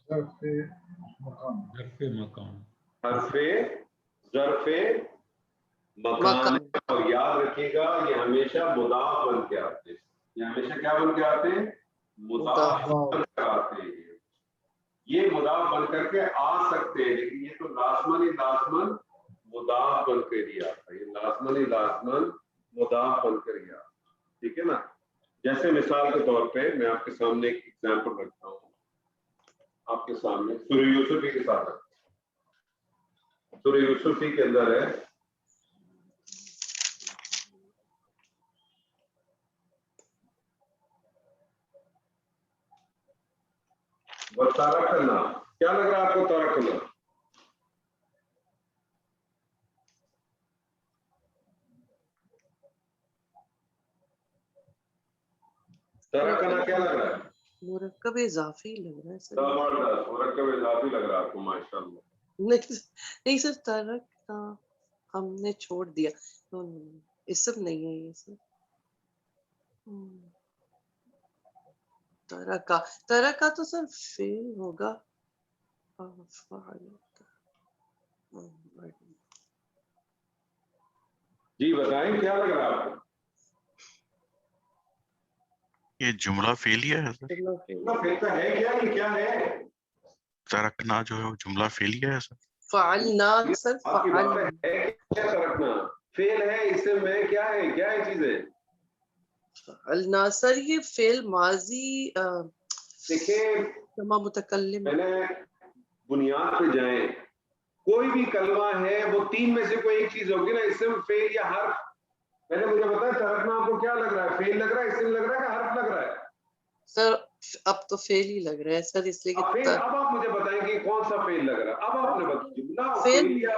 ظرف مکان. ظرف مکان. حرف ظرف مکان. مکان. اور یاد رکھیے گا یہ ہمیشہ مضاف بن کے آتے ہیں. یہ ہمیشہ کیا بن کے آتے ہیں؟ مضاف بن کے آتے ہیں. یہ مضاف بن کر کے آ سکتے ہیں لیکن یہ تو لازمن ہی لازمن مضاف بن کے ہی آتا ہے. یہ لازمن ہی لازمن مضاف بن کر ہی آتا ہے. ٹھیک ہے نا. جیسے مثال کے طور پہ میں آپ کے سامنے ایک ایگزامپل رکھتا ہوں. آپ کے سامنے سورہ یوسف کے ساتھ رکھتا ہوں. سورہ یوسف کے اندر ہے تارکنا. کیا لگ رہا ہے آپ کو تارکنا؟ تارکنا کیا لگ رہا ہے؟ مرکب اضافی لگ رہا ہے سر. زبردست، مرکب اضافی لگ رہا ہے آپ کو. ماشاء اللہ. نہیں سر، ترک ہم نے چھوڑ دیا. اسم نہیں ہے یہ سر. ترکا، ترکا تو سر فعل ہوگا. جی بتائیں کیا لگ رہا ہے آپ کو؟ یہ جملہ فعلیہ ہے سر. فعل کا ہے کیا؟ یہ کیا ہے؟ ترکنا جو ہے وہ جملہ فعلیہ ہے سر. فعلنا سر. آپ کی بات فعلنا ہے کیا ترکنا؟ فعل ہے، اس میں کیا ہے؟ کیا ہے چیزیں؟ فعلنا سر یہ فعل ماضی دیکھیں جمع متکلم. میں نے بنیاد پہ جائیں، کوئی بھی کلمہ ہے وہ تین میں سے کوئی ایک چیز ہوگی نا، اسم، فعل یا حرف. پہلے مجھے بتایا ترکنا آپ کو کیا لگ رہا ہے؟ فعل لگ رہا ہے، اسم لگ رہا ہے کہ حرف لگ رہا ہے؟ سر اب تو فعل ہی لگ رہا ہے سر، اس لیے اب کہ آپ مجھے بتائیں کہ کون سا فعل لگ رہا ہے. اب آپ نے بتایا جملہ فعل. فعلیہ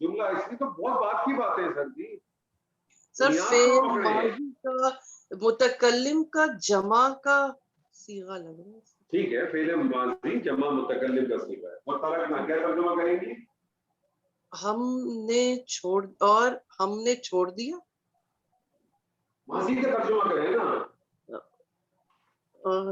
جملہ، اس کی تو بہت بات کی بات ہے سر جی. سر بنیاد کو فعل پکڑیں. ماضی کا متکلم کا جمع کا صیغہ لگ رہا ہے. ٹھیک ہے، فعل ماضی جمع متکلم کا صیغہ ہے. اور ترکنا کیا ترجمہ کریں گی؟ ہم نے چھوڑ، اور ہم نے چھوڑ دیا. ماضی کا ترجمہ کریں نا. اور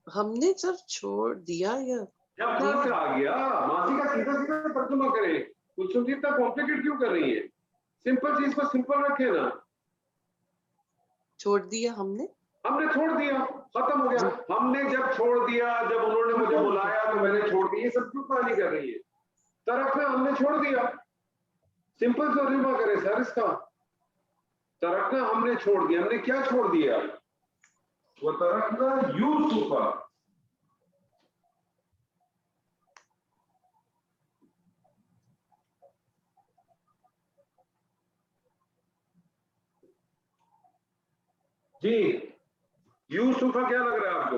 ہم نے سر چھوڑ دیا یا جب کہاں سے آ گیا؟ ماضی کا سیدھا سیدھا ترجمہ کریں. کچھ اتنا کمپلیکیٹ کیوں کر رہی ہے؟ سمپل چیز کو سمپل رکھے نا. چھوڑ دیا ہم نے. ہم نے چھوڑ دیا، ختم ہو گیا. ہم نے جب چھوڑ دیا، جب انہوں نے مجھے بلایا تو میں نے چھوڑ دیا. یہ سب کیوں کہانی کر رہی ہے؟ ترکنا ہم نے چھوڑ دیا، سمپل ترجمہ کرے سر اس کا. ترکنا ہم نے چھوڑ دیا. ہم نے کیا چھوڑ دیا؟ وہ ترکنا یوسف. جی یوسف کیا لگ رہا ہے آپ کو؟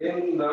in the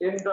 in the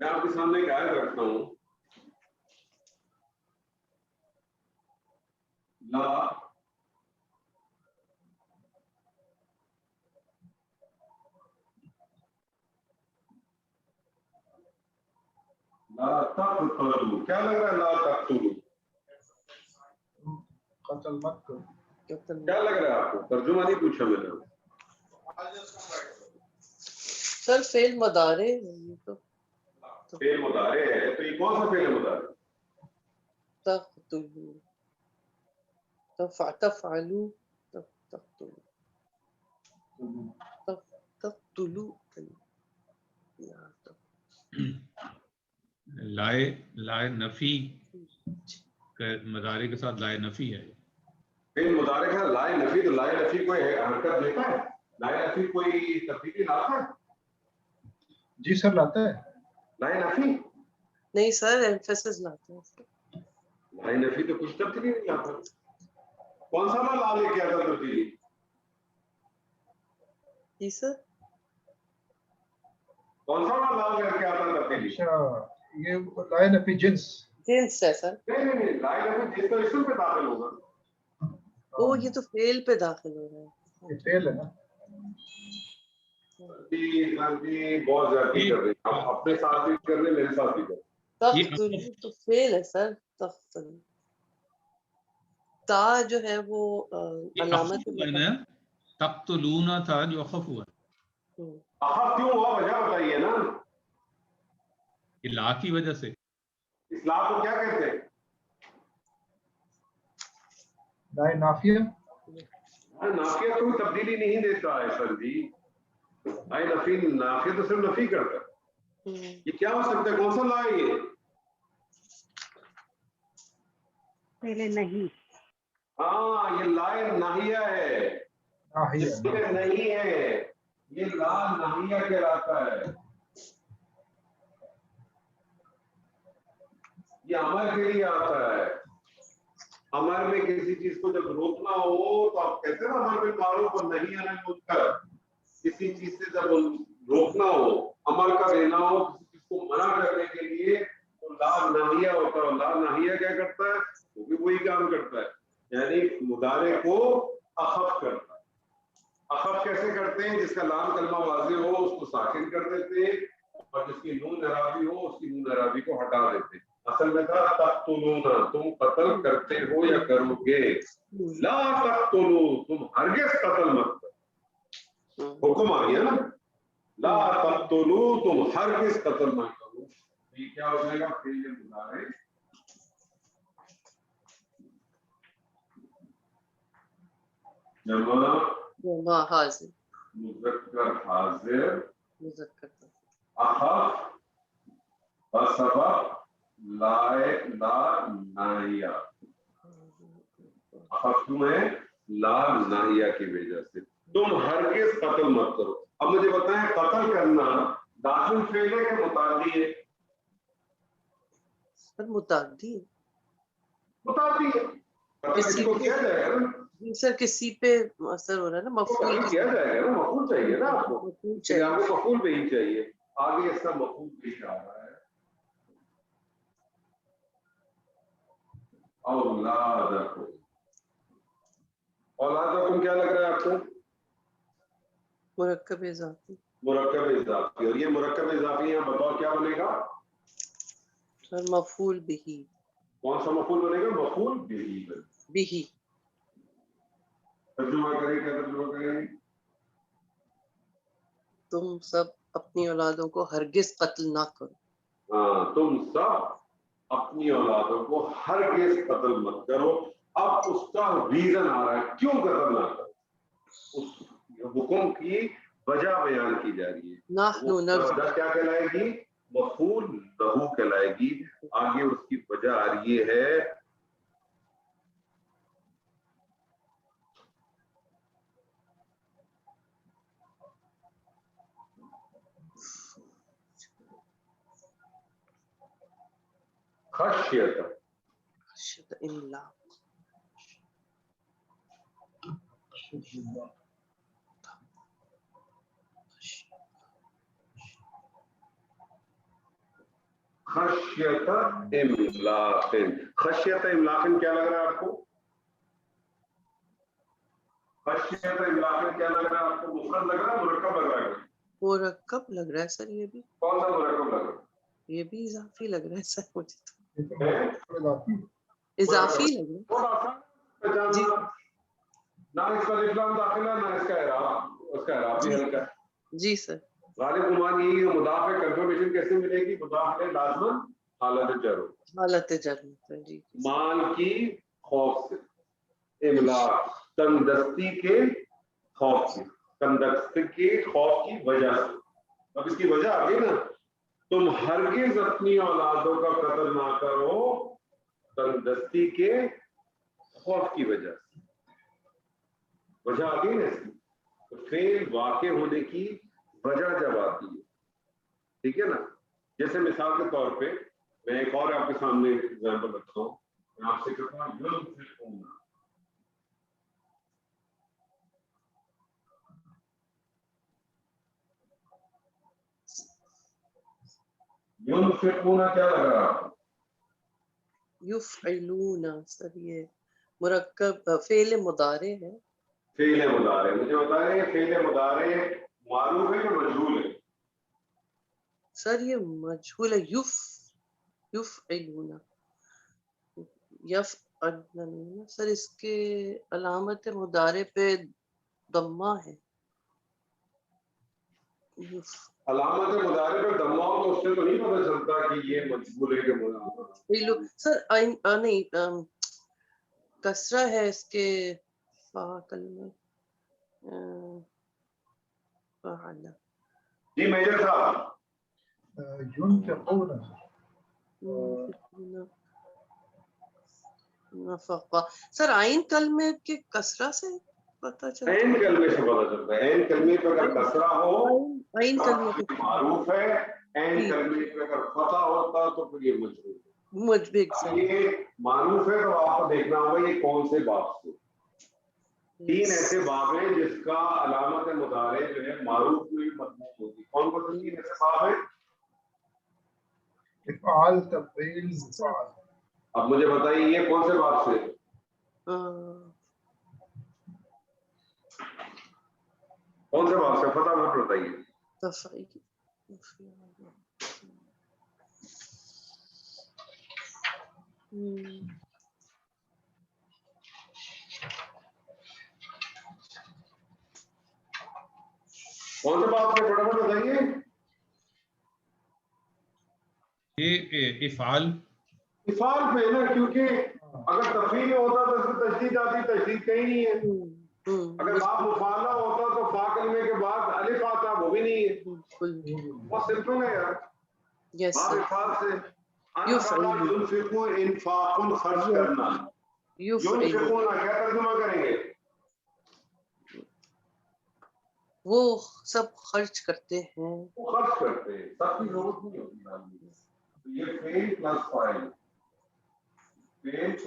میں آپ کے سامنے ایک آیت رکھتا ہوں. لا تقتلوا، کیا لگ رہا ہے لا تقتلوا؟ قتل مت کرو. کیا لگ رہا ہے آپ کو؟ ترجمہ نہیں پوچھا میں نے. سر فعل مضارع ہے یہ تو. فعل مضارع ہے تو یہ کون سا فعل مضارع؟ تقتلوا، تفعلوا، تقتلوا، تقتلوا. لائے نفی مضارع کے ساتھ لائے نفی ہے. فعل مضارع ہے لائے نفی، تو لائے نفی کوئی حرکت دیتا ہے؟ لائے نفی کوئی تبدیلی لاتا ہے؟ جی سر لاتا ہے. لائے نفی نہیں سر ایمفیسس لاتے ہیں. لائے نفی تو کچھ تبدیلی نہیں لاتا. کون سا لا لے کے آتا تبدیلی؟ جی سر کون سا لا لے کے آتا تبدیلی؟ اچھا یہ لائے نفی جنس. جنس ہے سر. نہیں لائے نفی جس کا اسم پہ داخل ہوگا. او یہ تو فعل پہ داخل ہو رہا ہے. یہ فعل ہے نا. بہت زیادتی کر رہی ہیں آپ، اپنے ساتھ بھی کر رہے میرے ساتھ بھی کر رہے. تقتلوا تو فعل ہے سر. تقتلوا تا جو ہے وہ علامت تقتلون تھا جو اخف ہوا. اخف کیوں ہوا وجہ بتائیے نا. یہ لا کی وجہ سے. اصلاح کو کیا کہتے ہیں؟ لائے نافیہ. نافیہ کوئی تبدیلی نہیں دیتا ہے سر جی. لائے نفی نافیہ تو صرف نفی کرتا ہے. یہ کیا ہو سکتا ہے؟ کون سا لا ہے یہ؟ پہلے نہیں. ہاں یہ لائے ناہیہ ہے. جس میں نہیں ہے یہ لا ناہیہ کہلاتا ہے. یہ امر کے لیے آتا ہے. امر میں کسی چیز کو جب روکنا ہو تو آپ کہتے ہیں نا امر بالمعروف اور نہی عن المنکر. کسی چیز سے جب روکنا ہو، امر کا دینا ہو کسی چیز کو منع کرنے کے لیے، تو لا ناہیہ ہوتا ہے. لا ناہیہ کیا کرتا ہے؟ وہ بھی وہی کام کرتا ہے، یعنی مضارع کو اخف کرتا ہے. اخف کیسے کرتے ہیں؟ جس کا لام کلمہ واضح ہو اس کو ساکن کر دیتے ہیں، اور جس کی نون اعرابی ہو اس کی نون اعرابی کو ہٹا دیتے ہیں. اصل میں تھا تقتلون، تم قتل کرتے ہو یا کرو گے. لا تقتلوا، تم ہرگز قتل مت کرو. حکم آ گیا نا. لا تقتلوا، تم ہرگز قتل مت کرو. یہ کیا ہو جائے گا؟ فعل مضارع جمع حاضر مذکر حاضر مذکر. اخف بسبب لائے لا ناہیہ. اخف کیوں ہے؟ لا ناہیہ کی وجہ سے. تم ہرگز قتل مت کرو. اب مجھے بتائیں قتل کرنا لازم فعل ہے کہ متعدی ہے؟ سر متعدی متعدی ہے. قتل کسی کو کیا جائے گا نا. جی سر کسی پہ اثر ہو رہا ہے نا. مفعول قتل کیا جائے گا نا. مفعول چاہیے نا آپ کو. مفعول چاہیے آپ چاہیے. کو مفعول بھی ہی چاہیے. آگے اس کا مفعول بھی آ رہا ہے. اولادکم. اولادکم کیا لگ رہا ہے آپ کو؟ مرکب اضافی. مرکب اضافی. اور یہ مرکب اضافی یہاں بتاؤ کیا بنے گا؟ سر مفعول بہی. کون سا مفعول بنے گا؟ مفعول بہی. بہی. ترجمہ کریں. کیا ترجمہ کریں؟ تم سب اپنی اولادوں کو ہرگز قتل نہ کرو. ہاں تم سب اپنی اولادوں کو ہرگز قتل مت کرو. اب اس کا ریزن آ رہا ہے کیوں قتل نہ کرو. اس حکم کی وجہ بیان کی جا رہی ہے. نحن وہ نرزق. وجہ کیا کہلائے گی؟ مفعول لہو کہلائے گی. آگے اس کی وجہ آ رہی ہے خشیت. املا. خشیت املاق. خشیت املاق کیا لگ رہا ہے آپ کو؟ خشیت املاق کیا لگ رہا ہے آپ کو؟ مفرد لگ رہا ہے مرکب لگ رہا ہے؟ مرکب لگ رہا ہے سر. یہ بھی کون سا مرکب لگ رہا ہے؟ یہ بھی اضافی لگ رہا ہے سر مجھے تو. یہ تو اضافی اضافی لگ رہا بہت آسان ہے جی. پہچاننا. نہ اس کا اسلام داخل ہے نہ اس کا اعراب. اس کا اعراب بھی ہلکا ہے. جی سر. غالب گمان یہ کہ مضاف کنفرمیشن کیسے ملے گی؟ مضاف لازمن حالت جر. حالت جرم سر. جی مال کی خوف سے. املاق تندرستی کے خوف سے. تندرستی کے خوف کی وجہ سے. اب اس کی وجہ آ گئی نا. تم ہرگز اپنی اولادوں کا قتل نہ کرو تندرستی کے خوف کی وجہ سے. وجہ آ گئی نا اس کی. تو فعل واقع ہونے کی وجہ جب آتی ہے ٹھیک ہے نا. جیسے مثال کے طور پہ میں ایک اور آپ کے سامنے ایگزامپل رکھتا ہوں. میں آپ سے کہتا ہوں ينفقون کیا لگ رہا ہے؟ یفعلون سر. یہ مرکب فعل مضارع ہے. فعل مضارع. مجھے بتائیں فعل مضارع معروف ہے یا مجہول ہے؟ سر یہ مجہول ہے. یفعلون یفعلون سر. اس کے علامت مضارع پہ ضمہ ہے. علامت مضارع پہ ضمہ ہو تو اس سے تو نہیں پتہ چلتا کہ یہ مجہول ہے کہ مضارع. سر نہیں کسرہ ہے اس کے فاعل میں. فعل جی میجر صاحب. ينفقون نفقہ سر. عین کلمے کے کسرہ سے پتہ چلتا عین کلمے سے پتہ چلتا ہے. عین کلمے پہ اگر کسرہ ہو عین کلمے تو معروف ہے. عین کلمے پہ اگر فتح ہوتا تو پھر یہ مجہول ہے. مجبگ سر. یہ معروف ہے تو آپ کو دیکھنا ہوگا یہ کون سے باب سے. 3 ایسے باب ہیں جس کا علامت مضارع جو ہے معروف میں مضموم ہوتی. کون کون سے 3 ایسے باب ہیں؟ افعال تفعیل مفعل. اب مجھے بتائیے یہ کون سے باب سے؟ کون سے باب سے؟ فتح مت بتائیے. کون سے باب سے؟ فٹافٹ بتائیے. یہ افعال افعال پہ نا. کیونکہ اگر تفعیل ہوتا تو اس میں تشدید آتی. تشدید کہیں نہیں ہے. اگر باب مفعلہ ہوتا تو فا کلمے کے بعد الف آتا. وہ بھی نہیں ہے. بہت سمپل ہے یار. باب افعال سے ينفقون انفاق خرچ کرنا. ينفقون کیا ترجمہ کریں گے؟ وہ سب خرچ کرتے ہیں. وہ خرچ کرتے ہیں. سب کی ضرورت نہیں ہوتی. یہ فعل پلس فاعل. فعل پلس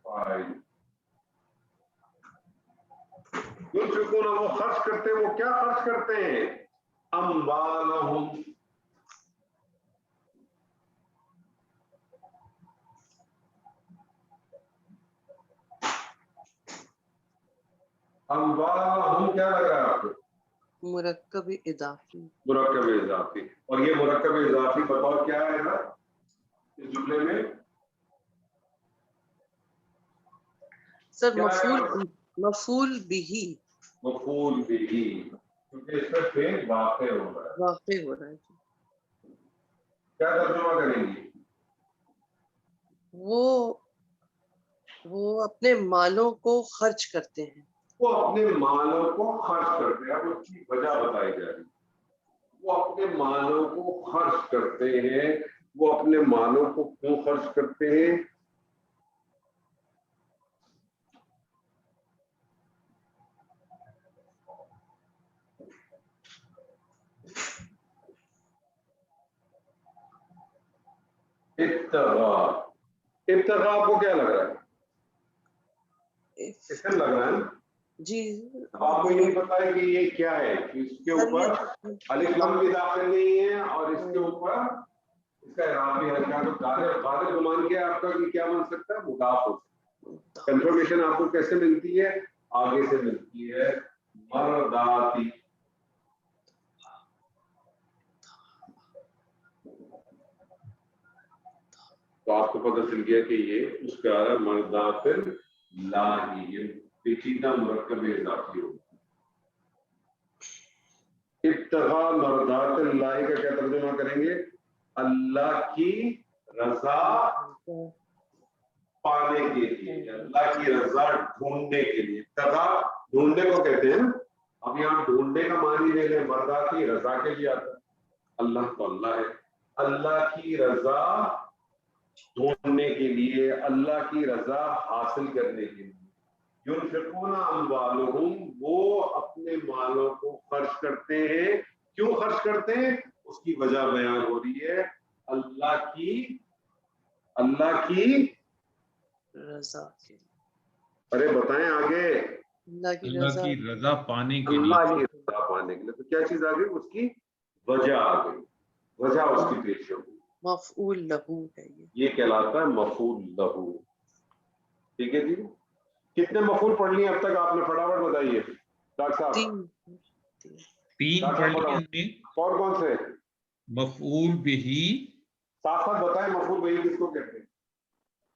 فاعل. ينفقون وہ خرچ کرتے ہیں. وہ کیا خرچ کرتے ہیں؟ اموالہم. اموالہم کیا لگ رہا ہے آپ کو؟ مرکب اضافی. مرکب اضافی. اور یہ مرکب اضافی بطور کیا ہے نا اس جملے میں؟ سر مفعول بھی. مفعول بھی. کیونکہ اس میں فعل واقع ہو رہا ہے. واقع ہو رہا ہے. کیا ترجمہ کریں گی؟ وہ اپنے مالوں کو خرچ کرتے ہیں. وہ اپنے مالوں کو خرچ کرتے ہیں. اب اس کی وجہ بتائی جا رہی ہے. وہ اپنے مالوں کو خرچ کرتے ہیں. وہ اپنے مالوں کو کیوں خرچ کرتے ہیں؟ ابتغاء آپ کو کیا لگ رہا ہے؟ اسم لگ رہا ہے جی. آپ کو یہ نہیں پتا ہے کہ یہ کیا ہے. اس کے اوپر الف لام بھی داخل نہیں ہے اور اس کے اوپر اس کا اعراب بھی ہلکا تو غالب گمان کیا آپ کا کہ کیا بن سکتا ہے؟ مضاف ہو سکتا ہے. کنفرمیشن آپ کو کیسے ملتی ہے؟ آگے سے ملتی ہے مرداتی. تو آپ کو پتہ چل گیا کہ یہ اس کا مردات لاہی، یہ پیچیدہ مرکب اضافی ہوگا. ابتغاء مرضات اللہ کا کیا ترجمہ کریں گے؟ اللہ کی رضا پانے کے لیے، اللہ کی رضا ڈھونڈنے کے لیے. ابتغاء ڈھونڈنے کو کہتے ہیں. اب یہاں ڈھونڈنے کا معنی لے لیں، مرضات کی رضا کے لیے آتا ہے. اللہ تو اللہ ہے، اللہ کی رضا ڈھونڈنے کے لیے، اللہ کی رضا حاصل کرنے کے لیے. ينفقون اموالهم، وہ اپنے مالوں کو خرچ کرتے ہیں. کیوں خرچ کرتے ہیں؟ اس کی وجہ بیان ہو رہی ہے. اللہ کی رضا کے لیے. ارے بتائیں آگے. اللہ کی اللہ کی رضا پانے کے لیے. اللہ کی رضا پانے کے لیے. تو کیا چیز آ گئی؟ اس کی وجہ آ گئی. وجہ اس کی پیش ہو گئی. مفعول لہو ہے یہ کہلاتا ہے مفعول لہو. ٹھیک ہے جی. کتنے مفعول پڑھ لیے اب تک آپ نے؟ فٹافٹ بتائیے ڈاکٹر صاحب. 3 پڑھ لیے ہم نے. اور کون سے؟ مفعول بہی. ساتھ ساتھ بتائیں مفعول بہی کس کو کہتے ہیں؟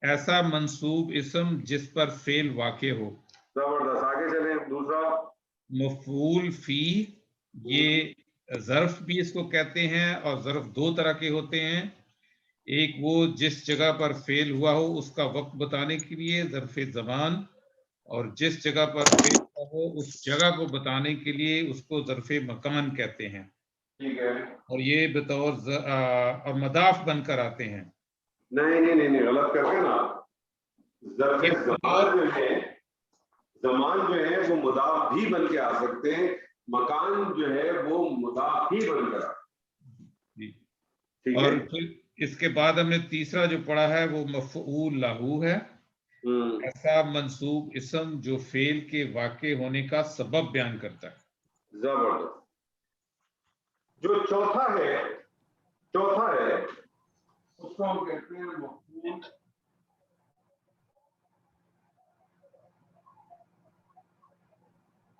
ایسا منصوب اسم جس پر فعل واقع ہو. زبردست. آگے چلیں. دوسرا مفعول فی، یہ ظرف بھی اس کو کہتے ہیں، اور ظرف 2 طرح کے ہوتے ہیں. ایک وہ جس جگہ پر فعل ہوا ہو اس کا وقت بتانے کے لیے ظرف زمان، اور جس جگہ پر فعل ہوا ہو اس جگہ کو بتانے کے لیے اس کو ظرف مکان کہتے ہیں. ٹھیک ہے. اور یہ بطور مضاف بن کر آتے ہیں. نہیں غلط کر کے نا. ظرف زمان جو ہے، زمان جو ہے وہ مضاف بھی بن کے آ سکتے ہیں. مکان جو ہے وہ مضاف بھی بن کر آ سکتے ہیں. اور پھر اس کے بعد ہم نے تیسرا جو پڑھا ہے وہ مفعول لہو ہے. ایسا منصوب اسم جو فعل کے واقع ہونے کا سبب بیان کرتا ہے. زبردست. جو چوتھا ہے اس کو ہم کہتے ہیں مفعول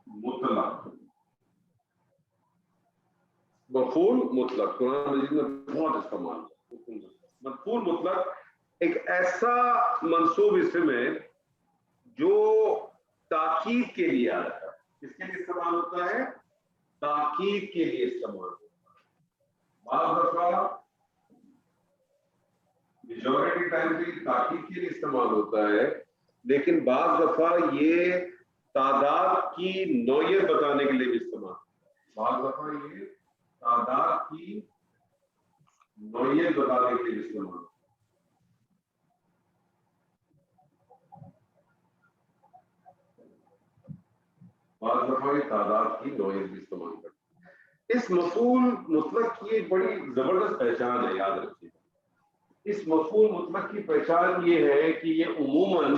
مطلق. مفعول مطلق قرآن مجید میں بہت استعمال ہے. مفعول مطلق ایک ایسا منصوب اسم ہے جو تاکید کے لیے آتا ہے. کس کے لیے استعمال ہوتا ہے؟ تاکید کے لیے استعمال ہوتا ہے. بعض دفعہ میجورٹی ٹائم پہ تاکید کے لیے استعمال ہوتا ہے، لیکن بعض دفعہ یہ تعداد کی نوعیت بتانے کے لیے بھی استعمال. بعض دفعہ یہ تعداد کی نوعیت بتانے کے لیے استعمال. بعض دفعہ یہ تعداد کی نوعیت بھی استعمال کرتے ہیں. اس مفعول مطلق کی ایک بڑی زبردست پہچان ہے، یاد رکھیے. اس مفعول مطلق کی پہچان یہ ہے کہ یہ عموماً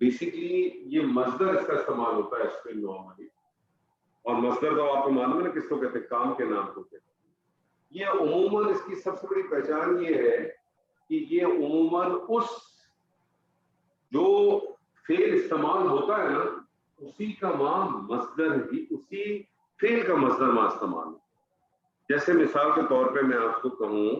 بیسیکلی یہ مصدر اس کا استعمال ہوتا ہے اس پہ نارملی. اور مصدر تو آپ کو معلوم ہے نا کس کو کہتے ہیں؟ کام کے نام کو کہتے ہیں. یہ عموماً اس کی سب سے بڑی پہچان یہ ہے کہ یہ عموماً اس جو فعل استعمال ہوتا ہے نا اسی کا ماں مصدر ہی، اسی فعل کا مصدر ماں استعمال ہوتا ہے. جیسے مثال کے طور پہ میں آپ کو کہوں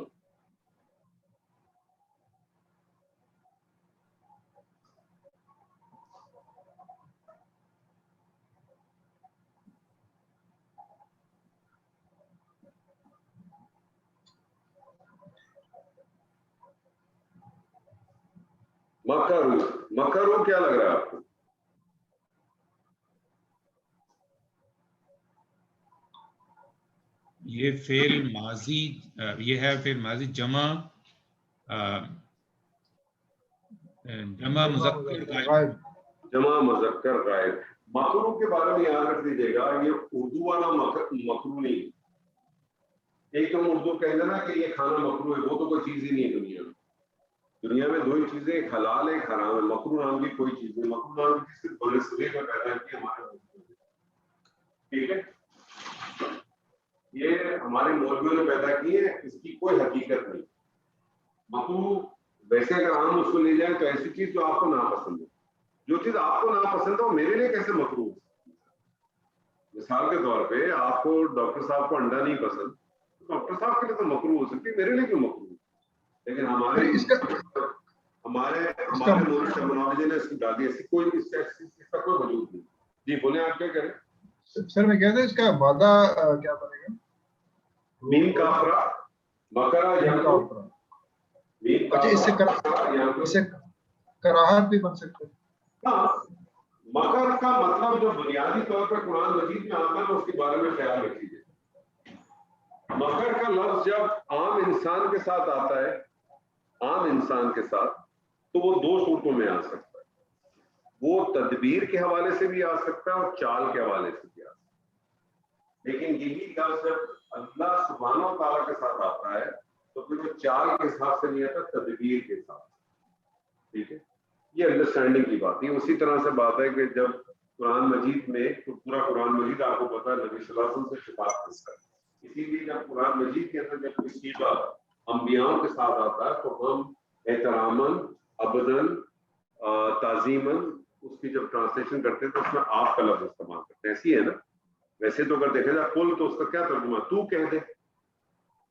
مکرو کیا لگ رہا ہے آپ کو؟ یہ فعل ماضی، یہ ہے فعل ماضی جمع مذکر غائب. مکرو کے بارے میں یاد رکھ دیجیے گا، یہ اردو والا مکرو نہیں. ایک ہم اردو کہتے ہیں نا کہ یہ کھانا مکرو ہے، وہ تو کوئی چیز ہی نہیں ہے دنیا میں. دنیا میں 2 ہی چیزیں، ایک حلال ہے ایک حرام ہے. مکرو نام کی کوئی چیز نہیں. مکرو نام کی صرف بڑے صغیر میں پیدا کی ہمارے. ٹھیک ہے. یہ ہمارے مولویوں نے پیدا کی ہے, اس کی کوئی حقیقت نہیں. مکروہ ویسے اگر عام اس کو لے جائیں تو ایسی چیز جو آپ کو ناپسند ہے, جو چیز آپ کو ناپسند ہے وہ میرے لیے کیسے مکروہ ہے؟ مثال کے طور پہ آپ کو ڈاکٹر صاحب کو انڈا نہیں پسند, ڈاکٹر صاحب کے لیے تو مکروہ ہو سکتی ہے, میرے لیے کیوں مکروہ ہے؟ لیکن ہمارے مولوی ٹرمینالوجی نے اس کی ڈال دی, ایسی کوئی اس کا کوئی وجود نہیں. جی بولیں, آپ کیا کریں؟ سر میں کہتا ہوں اس کا مادہ کیا بنے گا؟ مین کافرہ مکرہ یمکر. اچھا, اس سے کراہت بھی بن سکتے ہیں. ہاں, مکر کا مطلب جو بنیادی طور پر قرآن مجید میں آتا ہے اس کے بارے میں خیال رکھیے. مکر کا لفظ جب عام انسان کے ساتھ آتا ہے, عام انسان کے ساتھ, تو وہ دو صورتوں میں آ سکتا ہے. وہ تدبیر کے حوالے سے بھی آ سکتا ہے اور چال کے حوالے سے بھی آ سکتا ہے. لیکن یہی لفظ جب اللہ سبحانہ و تعالیٰ کے ساتھ آتا ہے تو پھر وہ چال کے حساب سے نہیں آتا, تدبیر کے حساب سے. ٹھیک ہے, یہ انڈرسٹینڈنگ کی بات ہے. اسی طرح سے بات ہے کہ جب قرآن مجید میں, تو پورا قرآن مجید آپ کو پتا ہے نبی صلی اللہ علیہ وسلم سے شفاعت کرتا ہے. اسی لیے جب قرآن مجید کے اندر جب کسی بات انبیاؤں کے ساتھ آتا ہے تو ہم احتراماً, ابداً, تعظیماً اس کی جب ٹرانسلیشن کرتے ہیں تو اس میں آپ کا لفظ استعمال کرتے ہیں. ایسی ہے نا. ویسے تو اگر دیکھا جائے قل تو اس کا کیا ترجمہ, تو کہہ دے,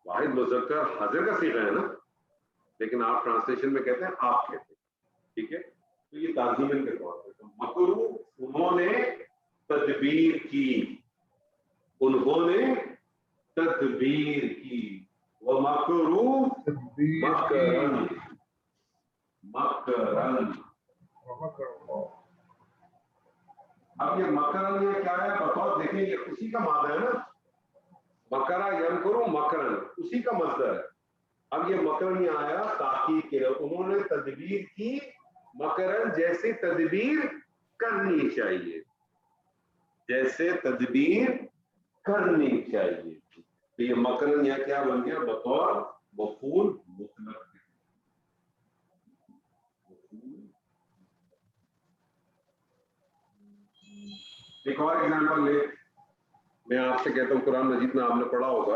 واحد مذکر حاضر کا صیغہ ہے نا, لیکن آپ ٹرانسلیشن میں کہتے ہیں آپ کہتے ہیں. ٹھیک ہے, تو یہ تعظیماً کے طور پہ. مکروہ انہوں نے تدبیر کی, انہوں نے تدبیر کی. وَمَكَرُوا مَكْرًا مَكْرًا. اب یہ مکرن یہ کیا ہے بطور دیکھیں, یہ اسی کا معنی ہے نا. مکرہ یمکرو مکرن اسی کا مصدر ہے. اب یہ مکرن یہ آیا تحقیق کے لیے, انہوں نے تدبیر کی مکرن جیسے تدبیر کرنی چاہیے, جیسے تدبیر کرنی چاہیے. تو یہ مکرن یہ کیا بن گیا بطور مفعول مطلق. ایک اور ایگزامپل لے, میں آپ سے کہتا ہوں قرآن مجید میں آپ نے پڑھا ہوگا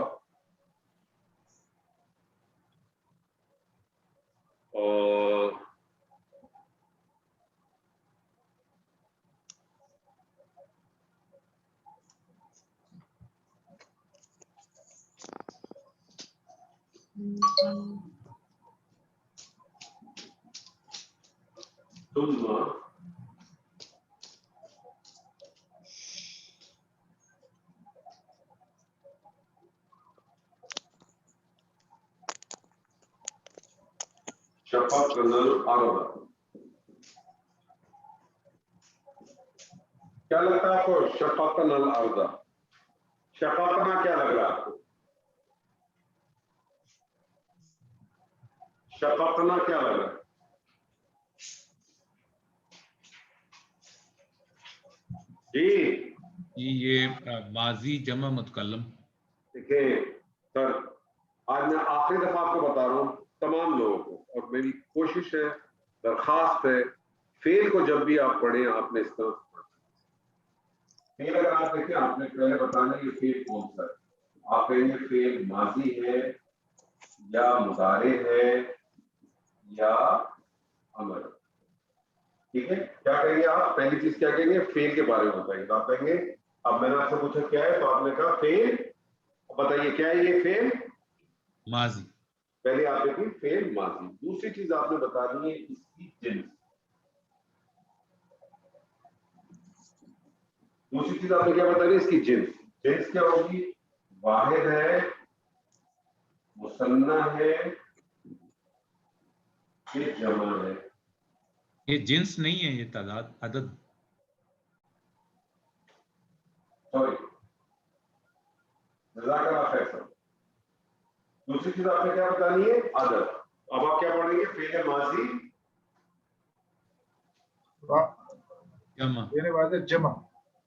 اور ثم شققنا الارض. کیا لگتا ہے آپ کو شققنا الارض؟ شققنا کیا لگ رہا ہے آپ کو؟ شققنا کیا لگ رہا ہے؟ جی یہ ماضی جمع متکلم. دیکھیں سر, آج میں آخری دفعہ آپ کو بتا رہا ہوں تمام لوگوں کو, اور میری کوشش ہے, درخواست ہے, فیل کو جب بھی آپ پڑھیں آپ نے اس طرح فیل اگر آپ دیکھیں آپ نے پہلے بتانا یہ فیل کون سا ہے. آپ کہیں گے فیل ماضی ہے یا مضارع ہے یا امر. ٹھیک ہے, کیا کہیں گے آپ؟ پہلی چیز کیا کہیں گے, فیل کے بارے میں بتائیں گے. تو آپ کہیں گے اب میں نے آپ سے پوچھا کیا ہے, تو آپ نے کہا فیل. بتائیے کیا ہے یہ فیل؟ ماضی. پہلے آپ دیکھیں فیل ماضی. دوسری چیز آپ نے بتانی ہے اس کی جنس. دوسری چیز آپ نے کیا بتانی ہے اس کی جنس. جنس کیا ہوگی؟ واحد ہے, مثنی ہے, یہ جمع ہے. یہ جنس نہیں ہے, یہ تعداد, عدد. سوری, جزاک اللہ خیر سر. دوسری چیز آپ نے کیا بتانی ہے؟ عدد. اب آپ کیا پڑھیں گے؟ فعل ماضی جمع. جمع.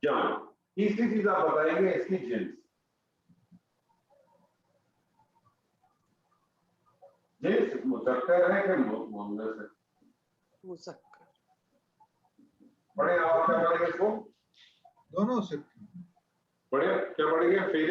جمع. تیسری چیز آپ بتائیں گے اس کی جنس. جنس مذکر ہے کہ مؤنث ہے؟ مذکر. پڑھیں آپ کیا پڑھیں گے اس کو؟ دونوں سے پڑھیں کیا پڑھیں گے؟ فعل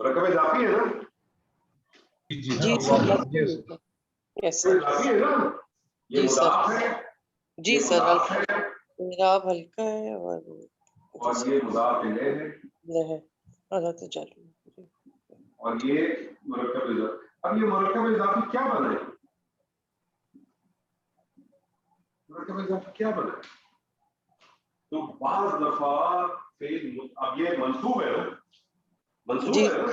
مرکب اضافی ہے نا؟ جی جی سر لفظ Yes. یس مرکب سر اضافی ہے نا؟ یہ جی سر مضاف ہے، جی یہ سر مضاف ہے اعراب ہلکا ہے اور یہ مضاف الیہ ہے ہے اللہ تجلی اور یہ مرکب اضافی. اب یہ مرکب اضافی کیا بنا ہے؟ مرکب اضافی کیا بنا ہے؟ تو بعض دفعہ فعل اب یہ منصوب ہے نا، منصوب جی ہے نا.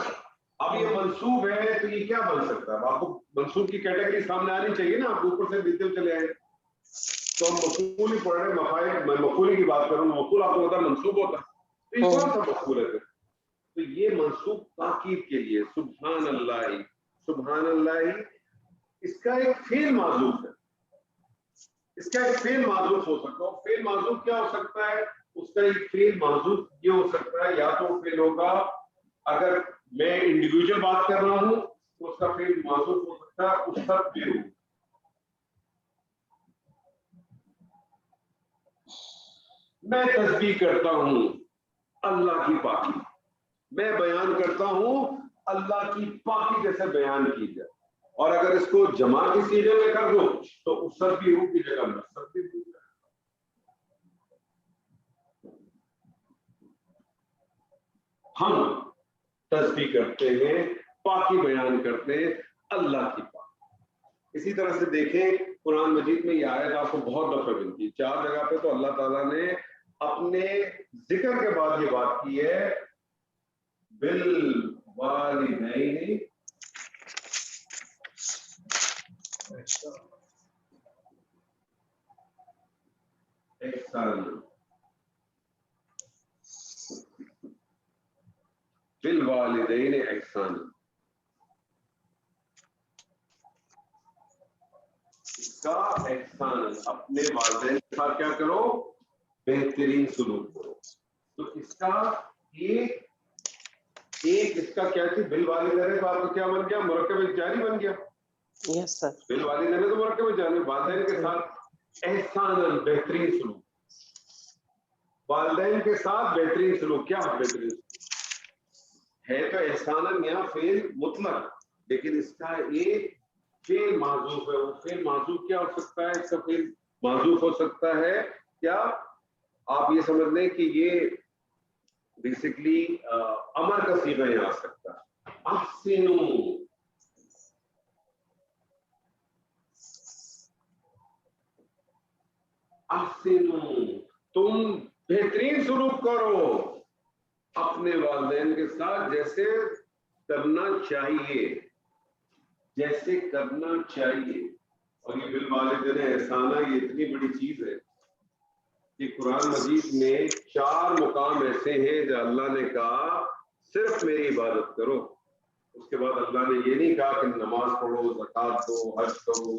اب یہ منصوب ہے تو یہ کیا بن سکتا ہے؟ آپ کو منصوب کی کیٹیگری سامنے آنی چاہیے نا. آپ اوپر سے دیتے ہوئے چلے آئے تو ہم مفعول ہی پڑھ رہے ہیں. مفاعل میں مفعول کی بات کروں، مفعول آپ کو پتا منصوب ہوتا ہے. تو یہ کون سا مفعول ہے؟ تو یہ منصوب تاکید کے لیے سبحان اللہ، سبحان اللہ اس کا ایک فعل معذوف ہے. اس کا ایک فعل معذوف ہو سکتا ہے. فعل معذوف کیا ہو سکتا ہے؟ اس کا ایک فعل معذوف یہ ہو سکتا ہے، یا تو فعل ہوگا اگر میں انڈیویجول بات کر رہا ہوں تو اس کا فعل معذوف ہو سکتا ہے اس سب پہ ہو. میں تسبیح کرتا ہوں اللہ کی پاکی، میں بیان کرتا ہوں اللہ کی پاکی جیسے بیان کی جائے. اور اگر اس کو جمع کی سیغے میں کر دو تو اس سب کی روح کی جگہ میں سب کی روح. ہم تسبیح کرتے ہیں، پاکی بیان کرتے ہیں اللہ کی پاکی. اسی طرح سے دیکھیں قرآن مجید میں یہ آیت آپ کو بہت دفعہ ملتی ہے. 4 جگہ پہ تو اللہ تعالیٰ نے اپنے ذکر کے بعد یہ بات کی ہے بالوالدین احسان، بالوالدین احسان. اس کا احسان اپنے والدین کے ساتھ کیا کرو؟ بہترین سلوک کرو. تو اس کا ایک اس کا کیا تھی؟ بالوالدین. تو آپ کو کیا بن گیا؟ مرکب جاری بن گیا. یس سر بالوالدین تو مرکب جاری، والدین کے ساتھ احسان بہترین سلوک. والدین کے ساتھ بہترین سلوک. کیا بہترین سلوک ہے؟ تو احسان یہاں فعل مطلق، لیکن اس کا ایک فعل معذوف ہے. وہ فعل معذوف کیا ہو سکتا ہے؟ اس کا فعل معذوف ہو سکتا ہے کیا؟ آپ یہ سمجھ لیں کہ یہ بیسکلی امر کا صیغہ یہاں آ سکتا ہے. احسنوا، احسنوا، تم بہترین سلوک کرو اپنے والدین کے ساتھ جیسے کرنا چاہیے، جیسے کرنا چاہیے. اور یہ بالوالدین احسانہ یہ اتنی بڑی چیز ہے کہ قرآن مجید میں 4 مقام ایسے ہیں جو اللہ نے کہا صرف میری عبادت کرو. اس کے بعد اللہ نے یہ نہیں کہا کہ نماز پڑھو، زکوٰۃ دو، حج کرو.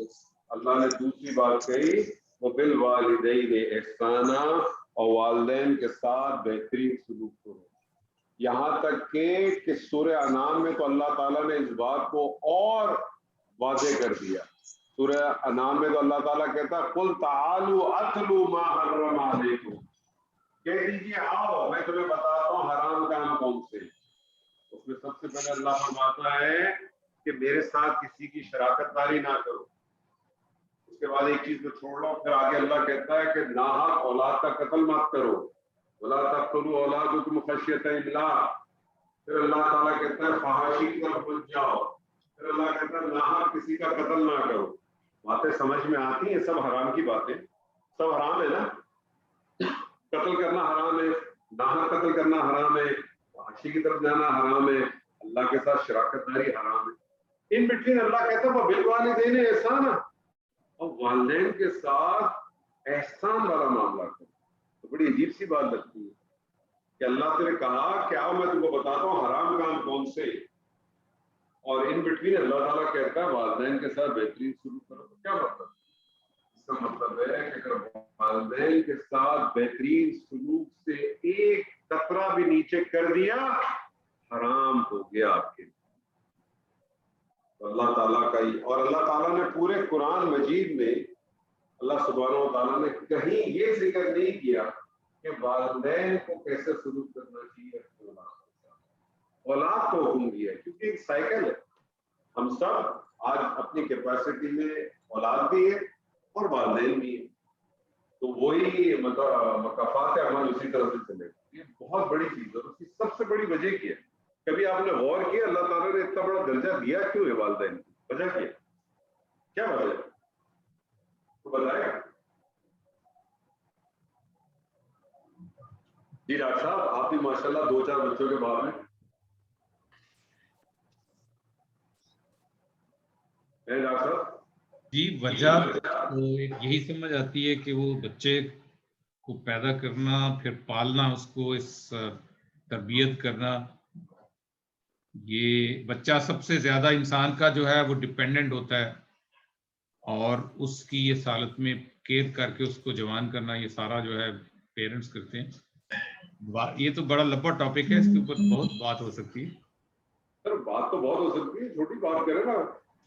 اللہ نے دوسری بات کہی وہ بالوالدین احسانہ، اور والدین کے ساتھ بہترین سلوک کرو. یہاں تک کہ سورہ انعام میں تو اللہ تعالیٰ نے اس بات کو اور واضح کر دیا. سورہ انعام میں تو اللہ تعالیٰ کہتا ہے قل تعالوا اتلوا ما حرم علیکم، کہہ دیجیے آؤ میں تمہیں بتاتا ہوں حرام کام کون سے. اس میں سب سے پہلے اللہ فرماتا ہے کہ میرے ساتھ کسی کی شراکت داری نہ کرو. اس کے بعد ایک چیز کو چھوڑ لو، پھر آگے اللہ کہتا ہے کہ ناحق اولاد کا قتل مت کرو، ولا تقتلوا اولادکم خشیۃ املاق. پھر اللہ تعالیٰ کہتا ہے فحاشی کی طرف مت جاؤ. پھر اللہ کہتا ہے ناحق کسی کا قتل نہ کرو. باتیں سمجھ میں آتی ہیں؟ سب حرام کی باتیں، سب حرام ہے نا. قتل کرنا حرام ہے، ناحق قتل کرنا حرام ہے، فحاشی کی طرف جانا حرام ہے، اللہ کے ساتھ شراکت داری حرام ہے. ان بٹوین اللہ کہتا ہے بالوالدین احسانہ، اور والدین کے ساتھ احسان والا معاملہ کرو. تو بڑی عجیب سی بات لگتی ہے کہ اللہ نے کہا کہ آؤ میں تم کو بتاتا ہوں حرام کام کون سے، اور ان بٹوین اللہ تعالیٰ کہتا ہے والدین کے ساتھ بہترین سلوک کرو. تو کیا مطلب؟ اس کا مطلب ہے کہ اگر والدین کے ساتھ بہترین سلوک سے ایک قطرہ بھی نیچے کر دیا حرام ہو گیا آپ کے. اللہ تعالیٰ کا ہی، اور اللہ تعالیٰ نے پورے قرآن مجید میں اللہ سبحانہ و تعالیٰ نے کہیں یہ ذکر نہیں کیا کہ والدین کو کیسے سلوک کرنا چاہیے. اولاد کو حکم دیا ہے، کیونکہ ایک سائیکل ہے. ہم سب آج اپنی کیپیسٹی میں اولاد بھی ہے اور والدین بھی ہیں، تو وہی مکافات عمل اسی طرح سے چلے گا. یہ بہت بڑی چیز ہے. اس کی سب سے بڑی وجہ کیا ہے؟ کبھی آپ نے غور کیا اللہ تعالیٰ نے اتنا بڑا درجہ دیا کیوں ہے والدین کی؟ وجہ کیا وجہ ہے؟ تو بتائے گا. جی ڈاکٹر صاحب، آپ بھی ماشاءاللہ 2-4 بچوں کے باپ ہیں. ڈاکٹر صاحب جی وجہ تو ایک یہی سمجھ آتی ہے کہ وہ بچے کو پیدا کرنا، پھر پالنا، اس کو اس تربیت کرنا، یہ بچہ سب سے زیادہ انسان کا جو ہے وہ ڈپینڈنٹ ہوتا ہے، اور اس کی یہ حالت میں کیئر کر کے اس کو جوان کرنا، یہ سارا جو ہے پیرنٹس کرتے ہیں. یہ تو بڑا لمبا ٹاپک ہے، اس کے اوپر بہت بات ہو سکتی ہے. سر بات تو بہت ہو سکتی ہے، چھوٹی بات کریں نا.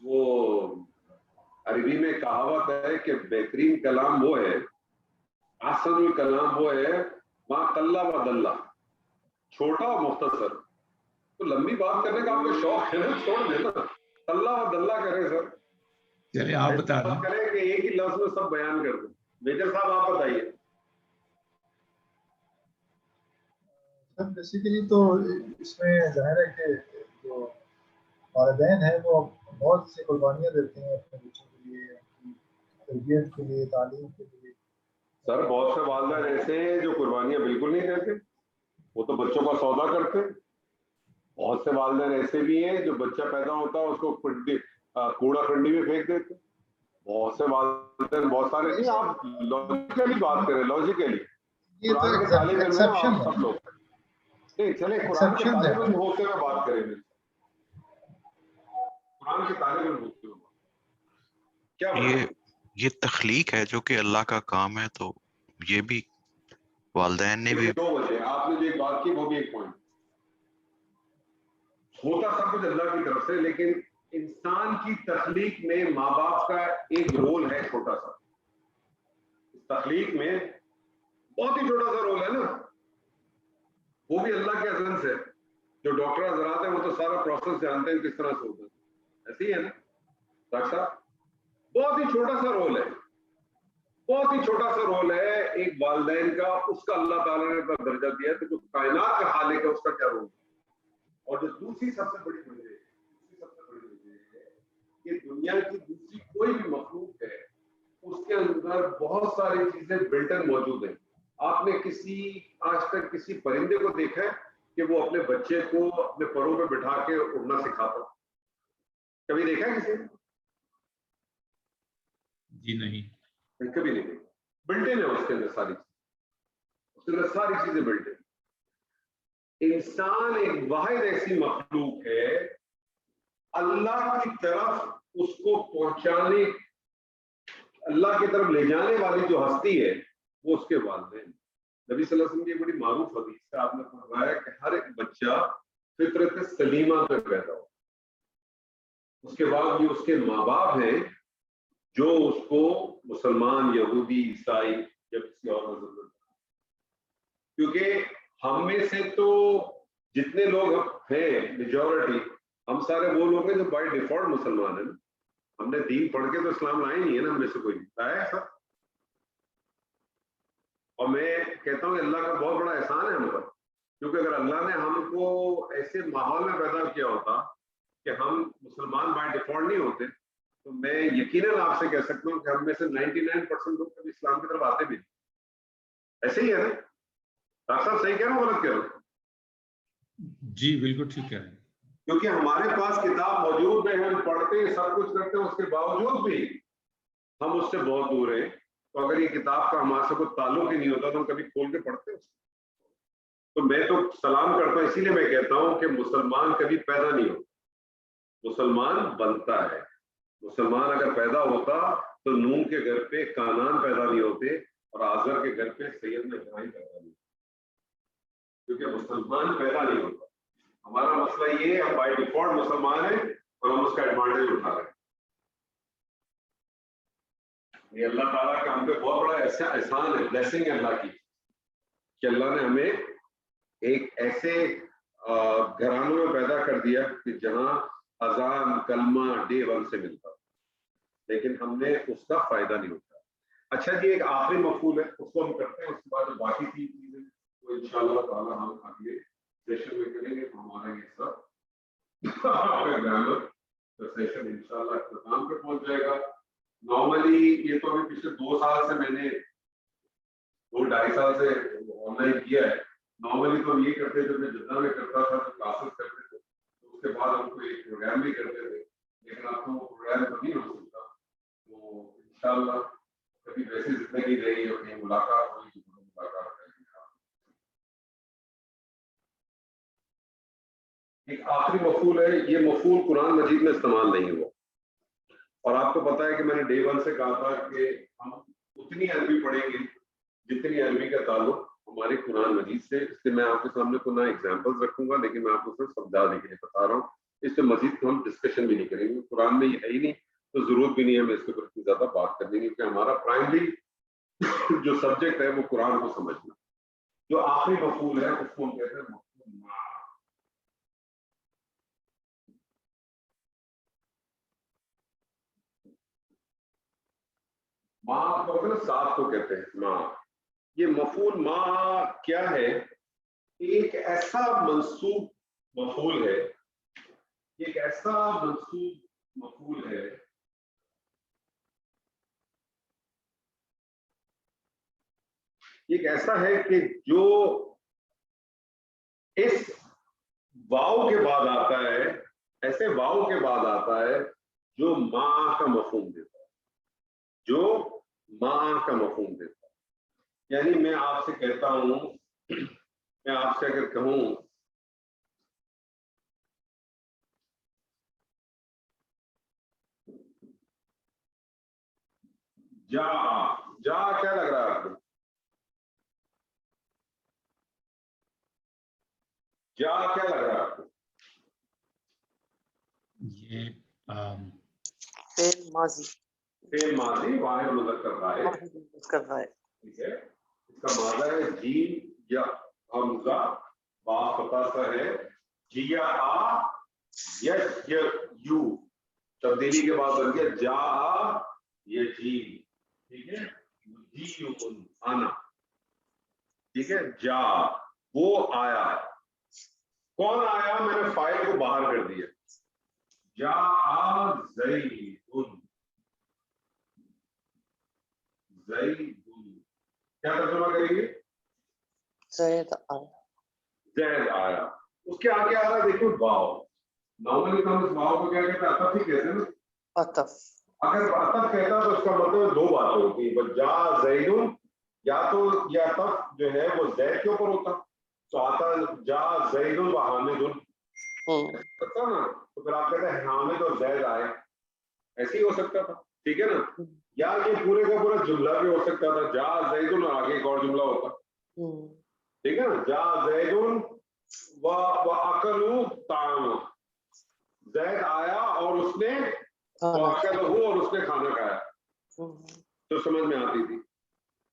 وہ عربی میں کہاوت ہے کہ بہترین کلام وہ ہے، احسن الکلام وہ ہے ما قل و دل، چھوٹا اور مختصر. تو لمبی بات کرنے کا آپ کو شوق ہے نا، چھوڑ دیں نا، قل و دل کریں سر. چلے آپ بتا دیں. بات کریں کہ ایک ہی لفظ میں سب بیان کر دیں. میجر صاحب آپ بتائیے. سر بیسیکلی تو اس میں ظاہر ہے کہ جو والدین ہیں وہ بہت سی قربانیاں دیتے ہیں اپنے بچوں کے لیے، ان کی تربیت کے لیے، تعلیم کے لیے. سر بہت سے والدین ایسے ہیں جو قربانیاں بالکل نہیں دیتے، وہ تو بچوں کا سودا کرتے. بہت سے والدین ایسے بھی ہیں جو بچہ پیدا ہوتا ہے اس کو کوڑا کنڈی میں پھینک دیتے. بہت سے والدین بہت سارے نہیں. آپ لاجیکلی بات کریں، لاجیکلی. یہ تو قرآن کے طالب علم ہیں ایکسیپشن آپ ہے. سب لوگ. نہیں چلے قرآن کے ایکسیپشن ہے. طالب علم ہوتے ہوئے بات کریں. قرآن کے طالب علم ہوتے ہوئے کیا یہ تخلیق ہے جو کہ اللہ کا کام ہے، تو یہ بھی والدین نے بھی 2 وجہ. آپ نے جو ایک بات کی وہ بھی ایک پوائنٹ. ہوتا سب کچھ اللہ کی طرف سے، لیکن انسان کی تخلیق میں ماں باپ کا ایک رول ہے چھوٹا سا. تخلیق میں بہت ہی چھوٹا سا رول ہے نا، وہ بھی اللہ کے اذن سے. جو ڈاکٹر حضرات ہیں وہ تو سارا پروسیس جانتے ہیں کس طرح سے ہوتا ہے. ایسے ہی ہے نا ڈاکٹر صاحب؟ بہت ہی چھوٹا سا رول ہے، بہت ہی چھوٹا سا رول ہے ایک والدین کا. اس کا اللہ تعالیٰ نے اپنا درجہ دیا ہے. تو جو کائنات کا خالق ہے اس کا کیا رول ہے؟ اور جو دوسری سب سے بڑی وجہ ہے کہ دنیا کی دوسری کوئی بھی مخلوق ہے اس کے اندر بہت ساری چیزیں بلٹن موجود ہیں. آپ نے آج تک کسی پرندے کو دیکھا ہے کہ وہ اپنے بچے کو اپنے پروں پہ بٹھا کے اڑنا سکھاتا؟ کبھی دیکھا ہے کسی نے؟ جی نہیں، کبھی نہیں دیکھا. بلٹن ہے اس کے اندر ساری چیزیں، اس کے اندر ساری چیزیں بلٹن. انسان ایک واحد ایسی مخلوق ہے اللہ کی طرف اس کو پہنچانے، اللہ کی طرف لے جانے والی جو ہستی ہے وہ اس کے والدین. نبی صلی اللہ علیہ وسلم کی بڑی معروف حدیث ہے، آپ نے فرمایا کہ ہر ایک بچہ فطرت سلیمہ پہ پیدا ہو. اس کے بعد بھی اس کے ماں باپ ہیں جو اس کو مسلمان، یہودی، عیسائی یا کسی اور مذہب میں، کیونکہ ہم میں سے تو جتنے لوگ ہیں میجورٹی، ہم سارے وہ لوگ ہیں جو بائی ڈیفالٹ مسلمان ہیں. ہم نے دین پڑھ کے تو اسلام لائے نہیں ہے نا، ہم میں سے کوئی لایا ہے سب. اور میں کہتا ہوں کہ اللہ کا بہت بڑا احسان ہے ہم پر، کیونکہ اگر اللہ نے ہم کو ایسے ماحول میں پیدا کیا ہوتا کہ ہم مسلمان بائی ڈیفالٹ نہیں ہوتے تو میں یقیناً آپ سے کہہ سکتا ہوں کہ ہم میں سے 99% لوگ کبھی اسلام کی طرف آتے بھی نہیں. ایسے ہی ہے نا ڈاکٹر صاحب؟ صحیح کہہ رہا ہوں غلط کہہ رہا ہوں؟ جی بالکل ٹھیک کہہ رہے ہیں. کیونکہ ہمارے پاس کتاب موجود ہے، ہم پڑھتے ہیں، سب کچھ کرتے ہیں، اس کے باوجود بھی ہم اس سے بہت دور ہیں. تو اگر یہ کتاب کا ہمارے سے کوئی تعلق ہی نہیں ہوتا تو ہم کبھی کھول کے پڑھتے ہیں. تو میں تو سلام کرتا ہوں، اسی لیے میں کہتا ہوں کہ مسلمان کبھی پیدا نہیں ہوتا، مسلمان بنتا ہے. مسلمان اگر پیدا ہوتا تو نوح کے گھر پہ کانان پیدا نہیں ہوتے اور آزر کے گھر پہ سیدنا ابراہیم پیدا نہیں ہوتے، کیونکہ مسلمان پیدا نہیں ہوتا. ہمارا مسئلہ یہ ہے ہم بائی ڈیفالٹ مسلمان ہیں اور ہم اس کا ایڈوانٹیج اٹھا رہے ہیں. یہ اللہ تعالیٰ کا ہم پہ بہت بڑا ایسا احسان ہے، بلیسنگ ہے اللہ کی، کہ اللہ نے ہمیں ایک ایسے گھرانوں میں پیدا کر دیا کہ جہاں اذان کلمہ ڈے 1 سے ملتا، لیکن ہم نے اس کا فائدہ نہیں اٹھایا۔ اچھا جی، ایک آخری مفعول ہے، اس کو ہم کرتے ہیں، اس کے بعد باقی 3 چیزیں وہ انشاءاللہ تعالی ہم اگلے سیشن میں کریں گے۔ ہمارا یہ سب گرامر سیشن انشاءاللہ اختتام پہ پہنچ جائے گا۔ نارملی یہ تو ابھی پچھلے 2 سال سے میں نے 2-2.5 سال سے آن لائن کیا ہے۔ نارملی تو ہم یہ کرتے جب میں جدہ میں کرتا تھا تو کلاسز کرتے تھے، تو اس کے بعد ہم کو ایک پروگرام بھی کرتے تھے، لیکن اب تو پروگرام تو نہیں ہو سکتا۔ تو انشاءاللہ کبھی ویسی زندگی رہی اور کہیں ملاقات ہوئی تو ملاقات کریں گے۔ ایک آخری مفعول ہے، یہ مفعول قرآن مجید میں استعمال نہیں ہوا، اور آپ کو پتا ہے کہ میں نے ڈے 1 سے کہا تھا کہ ہم اتنی عربی پڑھیں گے جتنی عربی کا تعلق ہمارے قرآن مجید سے۔ اس لیے میں آپ کے سامنے کو نہ ایگزامپلز رکھوں گا، لیکن میں آپ کو صرف سمجھانے کے لیے بتا رہا ہوں۔ اس سے مزید ہم ڈسکشن بھی نہیں کریں گے، قرآن میں یہ ہے ہی نہیں تو ضرورت بھی نہیں ہے ہمیں اس کے اوپر اتنی زیادہ بات کرنے کی، کیونکہ ہمارا پرائمری جو سبجیکٹ ہے وہ قرآن کو سمجھنا۔ جو آخری مفعول ہے اس کو ہم کہتے ہیں مفعول ما۔ ما کو نا ساتھ کو کہتے ہیں ما۔ یہ مفعول ما کیا ہے؟ ایک ایسا منصوب مفعول ہے، ایک ایسا منصوب مفعول ہے ایک ایسا ہے کہ جو اس واو کے بعد آتا ہے، ایسے واو کے بعد آتا ہے جو ما کا مفہوم دیتا ہے، جو ما کا مفہوم دیتا ہے۔ یعنی میں آپ سے کہتا ہوں، میں آپ سے اگر کہوں جا، جا کیا لگ رہا ہے آپ کو؟ جا کیا لگ رہا ہے آپ کو؟ یہ فعل ماضی، فعل ماضی واحد مذکر غائب کر رہا ہے۔ ٹھیک ہے، اس کا معنی ہے جیم یا حمزہ با فتح سا ہے، جیا آ یس یو، تبدیلی کے بعد بن گیا جا آ یہ جی، ٹھیک ہے، جی آنا، ٹھیک ہے، جا وہ آیا۔ کون آیا؟ میں نے فائل کو باہر کر دیا، جا آ زیدن، زیدن کیا ترجمہ کریں گے؟ زید آیا، زید آیا۔ اس کے آگے آ رہا ہے دیکھو واو، نارملی ہم اس واو کو کیا کہتے ہیں؟ عطف ہی کہتے ہیں نا۔ عطف، اگر عطف کہتا تو اس کا مطلب 2 باتیں ہوتی ہیں، بس جا زیدن، یا تو یہ عطف جو ہے وہ زید کے اوپر ہوتا تو آتا جا زیدن و حامد، پتا نا، تو پھر آپ کہتے ہیں حامد اور زید آئے، ایسے ہی ہو سکتا تھا، ٹھیک ہے نا۔ یا یہ پورے کا پورا جملہ بھی ہو سکتا تھا، جا زیدن اور آگے ایک اور جملہ ہوتا، ٹھیک ہے نا، جا زیدن و اکلوا طعام، زید آیا اور اس نے اور اس نے کھانا کھایا، تو سمجھ میں آتی تھی۔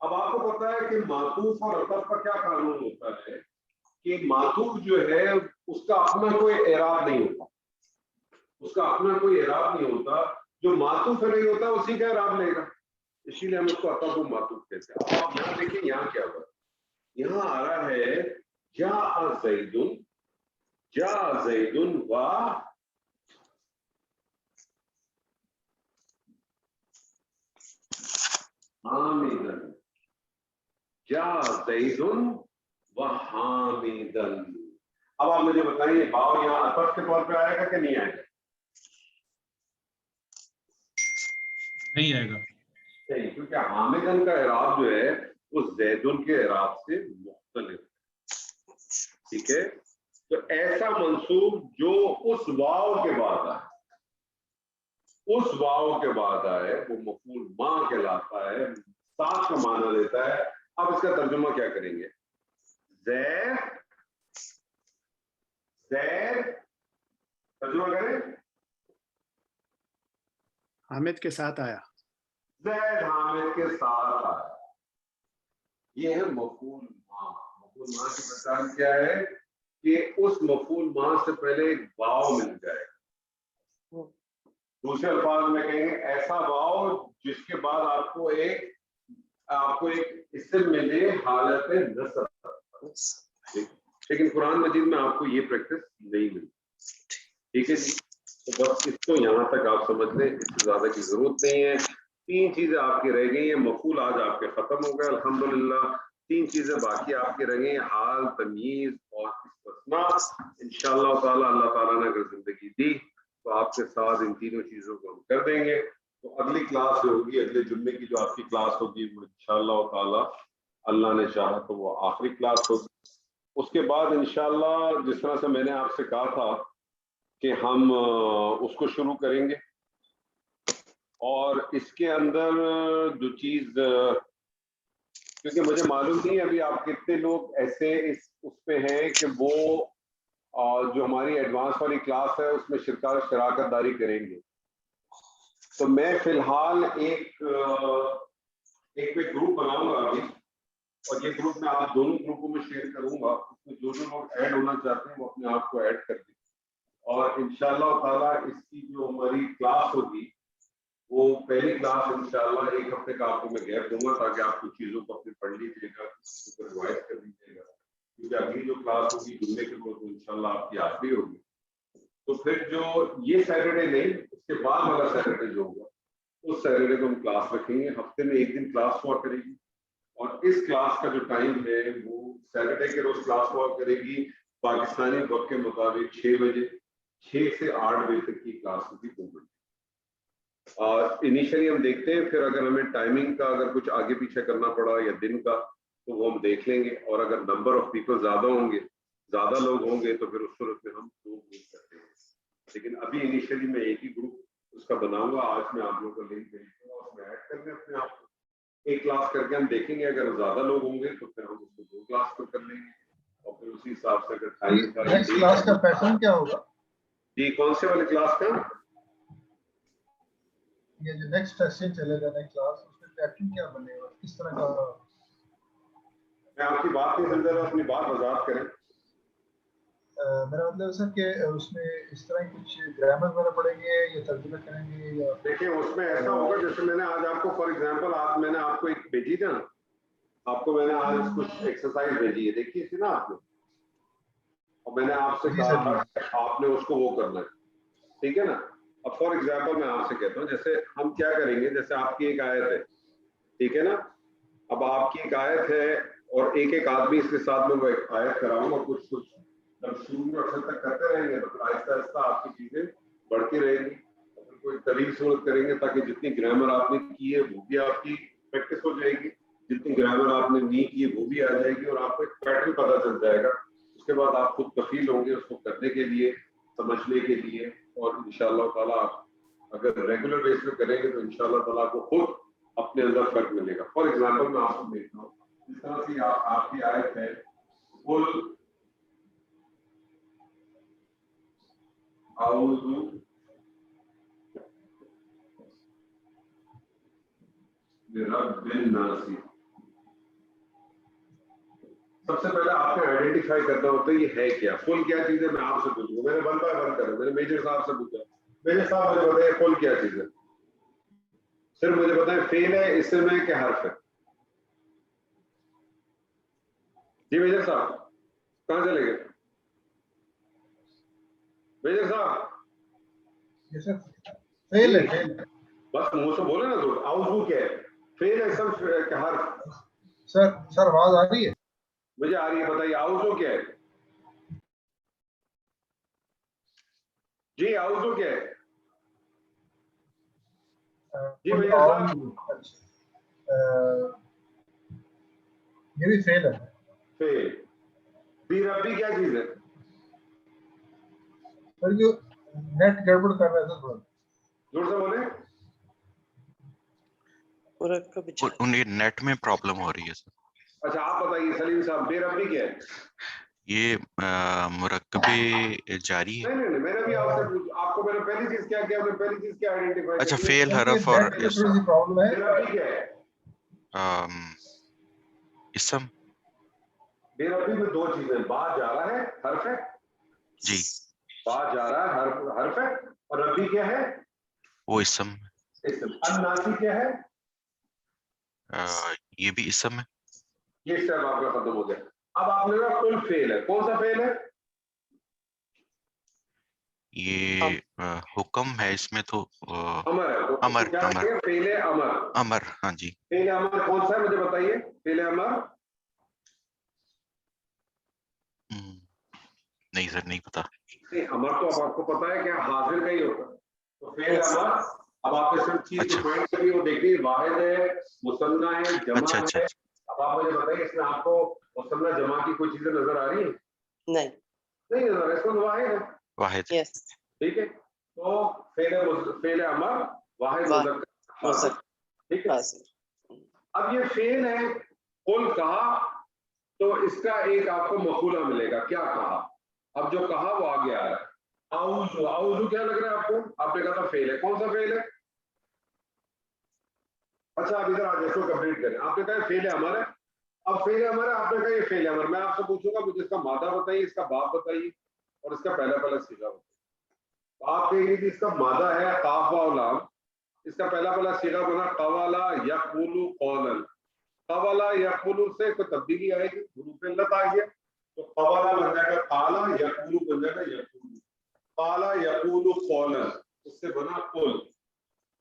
اب آپ کو پتا ہے کہ معطوف اور عطف کا کیا قانون ہوتا ہے کہ معطوف جو ہے اس کا اپنا کوئی اعراب نہیں ہوتا، اس کا اپنا کوئی اعراب نہیں ہوتا، جو معطوف نہیں ہوتا اسی کا اعراب لے گا، اسی لیے ہم اس کو عطف و معطوف کہتے ہیں۔ اب آپ یہاں دیکھیں یہاں کیا ہوا، یہاں آ رہا ہے جاء زیدن، جاء زیدن و حامدن، جاء زیدن و حامدن۔ اب آپ مجھے بتائیے باؤ یہاں عطف کے طور پہ آئے گا کہ نہیں آئے گا؟ نہیں آئے گا، نہیں، کیونکہ حامدن کا اعراب جو ہے وہ زیدن کے اعراب سے مختلف ہے، ٹھیک ہے۔ تو ایسا منصوب جو اس واو کے بعد آئے، اس واو کے بعد آئے، وہ مفعول ما کہلاتا ہے، ساتھ کا معنی دیتا ہے۔ اب اس کا ترجمہ کیا کریں گے؟ زید، زید ترجمہ کریں، حامد کے ساتھ آیا، زید حامد کے ساتھ آیا، یہ ہے مفعول ما۔ مفعول ما کی پہچان کیا ہے؟ کہ اس مفعول ماہ سے پہلے ایک واو مل جائے. دوسرے الفاظ میں کہیں گے ایسا واو جس کے بعد آپ کو ایک اسم ملے حالت نصب. لیکن قرآن مجید میں آپ کو یہ پریکٹس نہیں ملی. ٹھیک ہے جی. تو بس اس کو یہاں تک آپ سمجھ لیں, اس سے زیادہ کی ضرورت نہیں ہے. 3 چیزیں آپ کی رہ گئی ہیں. مفعول آج آپ کے ختم ہو گئے الحمدللہ. 3 چیزیں باقی آپ کی رہ گئی ہیں, حال, تمیز اور استثناء. انشاءاللہ تعالی اللہ تعالیٰ نے اگر زندگی دی تو آپ کے ساتھ ان تینوں چیزوں کو ہم کر دیں گے. تو اگلی کلاس جو ہوگی, اگلے جمعے کی جو آپ کی کلاس ہوگی, وہ انشاءاللہ تعالی اللہ نے چاہا تو وہ آخری کلاس ہوگی. اس کے بعد انشاءاللہ جس طرح سے میں نے آپ سے کہا تھا کہ ہم اس کو شروع کریں گے, اور اس کے اندر جو چیز, کیونکہ مجھے معلوم نہیں ابھی آپ کتنے لوگ ایسے اس پہ ہیں کہ وہ جو ہماری ایڈوانس والی کلاس ہے اس میں شراکت داری کریں گے. تو میں فی الحال ایک گروپ بناؤں گا ابھی, اور یہ گروپ میں آپ دونوں گروپوں میں شیئر کروں گا. اس میں جو لوگ ایڈ ہونا چاہتے ہیں وہ اپنے آپ کو ایڈ کر دیں. اور انشاءاللہ تعالیٰ اس کی جو ہماری کلاس ہوگی وہ پہلی کلاس انشاءاللہ 1 ہفتے کا آپ کو میں گیپ دوں گا تاکہ آپ کچھ چیزوں کو اپنے پڑھ لیجیے گا, چیزوں کو ریوائز کر لیجیے گا. کیونکہ اگلی جو کلاس ہوگی جمعے کے روز انشاءاللہ آپ کی آخری ہوگی. تو پھر جو یہ سیٹرڈے نہیں, اس کے بعد والا سیٹرڈے جو ہوگا اس سیٹرڈے کو ہم کلاس رکھیں گے. ہفتے میں 1 دن کلاس ہوا کرے گی, اور اس کلاس کا جو ٹائم ہے وہ سیٹرڈے کے روز کلاس ہوا کرے گی پاکستانی وقت کے مطابق 6 بجے. 6 سے 8 بجے تک کی کلاس ہوگی 2 گھنٹے. اور انیشلی ہم دیکھتے ہیں, پھر اگر ہمیں ٹائمنگ کا اگر کچھ آگے پیچھے کرنا پڑا یا دن کا تو وہ ہم دیکھ لیں گے. اور اگر نمبر آف پیپل زیادہ ہوں گے, زیادہ لوگ ہوں گے, تو پھر اس صورت میں ہم 2 گروپ کرتے ہیں. لیکن ابھی انیشلی میں ایک ہی گروپ اس کا بناؤں گا. آج میں آپ لوگوں کو لنک بھیج دوں گا, اس میں ایڈ کر لیں اپنے آپ کو. ایک کلاس کر کے ہم دیکھیں گے, اگر زیادہ لوگ ہوں گے تو پھر ہم اس کو 2 کلاس پر کر لیں گے. اور پھر اسی حساب سے اگر نیکسٹ کلاس کا پیٹرن کیا ہوگا؟ جی کون سے والے کلاس کا؟ یہ جو نیکسٹ سیشن چلے گا نیکسٹ کلاس, اس میں پیٹرن کیا بنے گا, کس طرح کا؟ میں آپ کی بات نہیں سمجھ رہا, اپنی بات وضاحت کریں. میرا مطلب ہے سر کہ اس میں اس طرح کچھ گرامر وغیرہ پڑھیں گے یا ترجمہ کریں گے یا؟ دیکھیں اس میں ایسا ہوگا جیسے میں نے آج آپ کو فار ایگزامپل میں نے آپ کو ایک بھیجی تھا نا, آپ کو میں نے آج کچھ ایکسرسائز بھیجی ہے, دیکھیے تھی نا آپ نے, اور میں نے آپ سے کہا آپ نے اس کو وہ کرنا ہے. ٹھیک ہے نا. اب فار ایگزامپل میں آپ سے کہتا ہوں, جیسے ہم کیا کریں گے, جیسے آپ کی ایک آیت ہے, ٹھیک ہے نا. اب آپ کی ایک آیت ہے اور ایک آدمی اس کے ساتھ میں وہ ایک آیت کراؤں اور کچھ شروع میں اکثر تک کرتے رہیں گے, تو آہستہ آہستہ آپ کی چیزیں بڑھتی رہیں گی. کوئی طویل صورت کریں گے تاکہ جتنی گرامر آپ نے کی ہے وہ بھی آپ کی پریکٹس ہو جائے گی, جتنی گرامر آپ نے نہیں کی ہے وہ بھی آ جائے گی, اور آپ کو ایک پیٹرن پتہ چل جائے گا. اس کے بعد آپ خود کفیل ہوں گے اس کو کرنے کے لیے, سمجھنے کے لیے. اور انشاءاللہ تعالیٰ آپ اگر ریگولر بیس پہ کریں گے تو انشاءاللہ تعالیٰ کو خود اپنے اندر فرق ملے گا. فار ایگزامپل میں آپ کو دیکھتا ہوں, جس طرح سے آپ کی آیت ہے قل اعوذ برب الناس. سب سے پہلے آپ کو آئیڈینٹیفائی کرنا ہوتا ہے یہ ہے کیا, فل کیا چیز ہے. میں آپ سے پوچھوں, میں نے 1 by 1 کرا, میں نے میجر صاحب سے پوچھا, میجر صاحب مجھے بتائیں فل کیا چیز ہے. صرف مجھے بتائیں فعل ہے, اسم ہے کہ حرف ہے؟ جی میجر صاحب کہاں چلے گئے؟ میجر صاحب فعل ہے. بس منہ سے بولے نا, تو اعوذ کیا ہے, فعل ہے اسم کہ حرف؟ سر آواز آ رہی ہے؟ مجھے آ رہی ہے, بتائیے اعوذ کیا ہے؟ جی اعوذ کیا ہے؟ جی میجر صاحب یہ بھی فعل ہے. فعل. بی ربی کیا چیز ہے؟ سر جو نیٹ گڑبڑ کر رہا ہے سر, زور سے بولیں. انہیں نیٹ میں پرابلم ہو رہی ہے سر. اچھا آپ بتائیے سلیم صاحب, بے ربی کیا ہے؟ یہ مرکب جاری ہے. نہیں میں نے بھی آپ سے آپ کو میں نے پہلی چیز کیا کیا, پہلی چیز کیا آئیڈینٹیفائی. اچھا فعل حرف اور پرابلم ہے. بے ربی کیا ہے؟ اسم. بے ربی میں دو چیزیں، با جا رہا ہے حرف ہے، جی با جا رہا ہے حرف ہے، اور ربی کیا ہے؟ وہ اسم اسم. الناسی کیا ہے؟ یہ بھی اسم ہے. یہ اسٹیپ آپ کا ختم ہو گیا. اب آپ نے کہا کل فعل ہے، کون سا فعل ہے؟ یہ حکم ہے اس میں تو امر ہے. امر کیا امر ہے؟ فعل امر. امر. ہاں جی. فعل امر کون سا ہے مجھے بتائیے؟ فعل امر نہیں سر نہیں پتا. نہیں، امر تو اب آپ کو پتا ہے کہ حاضر کا ہی ہوتا ہے. تو فعل امر اب آپ نے صرف چیز کو پوائنٹ کری، وہ دیکھیے واحد ہے، مثنیٰ ہے، جمع اچھا ہے. اب آپ مجھے بتائیے اس میں آپ کو مثنیٰ جمع کی کوئی چیزیں نظر آ رہی ہیں؟ نہیں نہیں نظر. اس کو واحد ہے. واحد. یس ٹھیک ہے. تو فعل امر واحد مذکر حاضر. ٹھیک ہے. اب یہ فعل ہے قل کہا، تو اس کا ایک آپ کو مفعولہ ملے گا. کیا کہا؟ اب جو کہا وہ آگے آ رہا ہے. اعوذ، اعوذ کیا لگ رہا ہے آپ کو؟ آپ نے کہا تھا فعل ہے. کون سا فعل ہے؟ اچھا آپ ادھر آ جائیں، اس کو کمپلیٹ کریں. آپ نے کہا فعل امر ہے. اب فعل امر ہے، آپ نے کہا یہ فعل امر. میں آپ سے پوچھوں گا مجھے اس کا مادہ بتائیے، اس کا باب بتائیے، اور اس کا پہلا صیغہ بتائیے. آپ کہیں گے کہ اس کا مادہ ہے قاف واو لام. اس کا پہلا صیغہ بنا قوالا یقول قولا. قوالا یقول سے کوئی تبدیلی آئے گی؟ حروف علت آ گیا تو قوالا بن جائے گا قالا، یقول بن جائے گا یقول. قالا یقول قولا، اس سے بنا قل.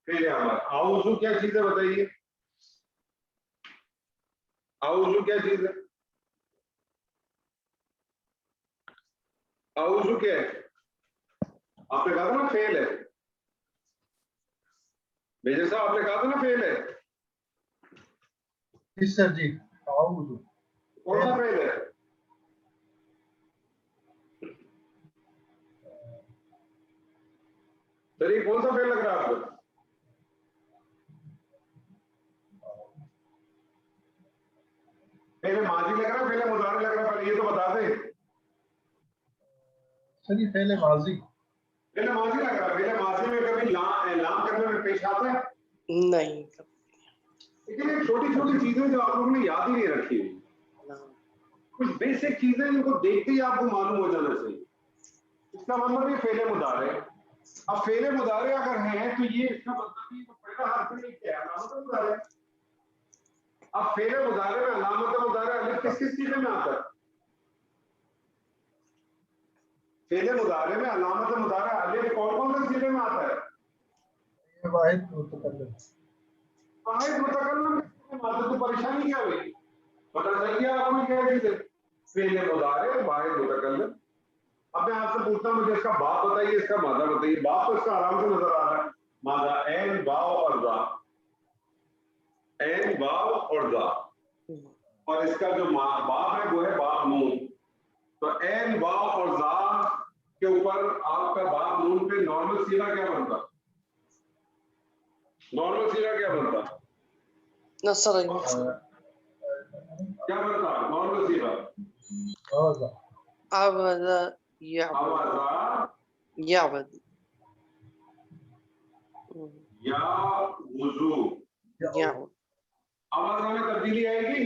فعل امر. اعوذ کیا چیز ہے بتائیے؟ اعوذ کیا چیز ہے؟ اعوذ کیا ہے؟ آپ نے کہا تھا نا فعل ہے. میجر صاحب آپ نے کہا تھا نا فعل ہے. جی سر جی. اعوذ کون سا فعل ہے؟ سر یہ کون سا فعل لگ رہا ہے آپ کو؟ فعل ماضی لگ رہا ہے، فعل مضارع لگ رہا ہے؟ پہلے یہ تو بتا دیں. سر یہ فعل ماضی. فعل ماضی لگ رہا ہے. فعل ماضی میں کبھی لام کرنے میں پیش آتا ہے؟ نہیں. لیکن یہ چھوٹی چھوٹی چیزیں جو آپ لوگوں نے یاد ہی نہیں رکھی ہوئی، کچھ بیسک چیزیں ان کو دیکھتے ہی آپ کو معلوم ہو جانا چاہیے. اس کا مطلب یہ فعل مضارع ہے. اب فعل مضارع اگر ہے تو یہ اس کا مطلب یہ پہلا حرف نہیں کیا ہے، علامت مضارع. اب فعل مضارع میں علامت مضارع الف کس کس چیزیں میں آتا ہے؟ فعل مضارع میں علامت مضارع الف کون کون سے چیزیں میں آتا ہے؟ یہ واحد متکلم. واحد متکلم میں آتا ہے. تو پریشانی کیا ہوئی؟ پتہ چل گیا آپ کو کیا چیز ہے؟ فعل مضارع واحد متکلم. اب میں آپ سے پوچھتا ہوں مجھے اس کا باب بتائیے، اس کا مادہ بتائیے. باب تو اس کا آرام سے نظر آ رہا ہے. مادہ عین واو اور ذا. عین واو اور ذا. اور اس کا جو باب ہے وہ ہے باب نون. تو عین واو اور ذا کے اوپر آپ کا باب نون پہ نارمل صیغہ کیا بنتا؟ نارمل صیغہ کیا بنتا؟ نصر کیا بنتا نارمل صیغہ؟ عبد يعبد يعبد یا وضو. يعبد. آواز میں تبدیلی آئے گی؟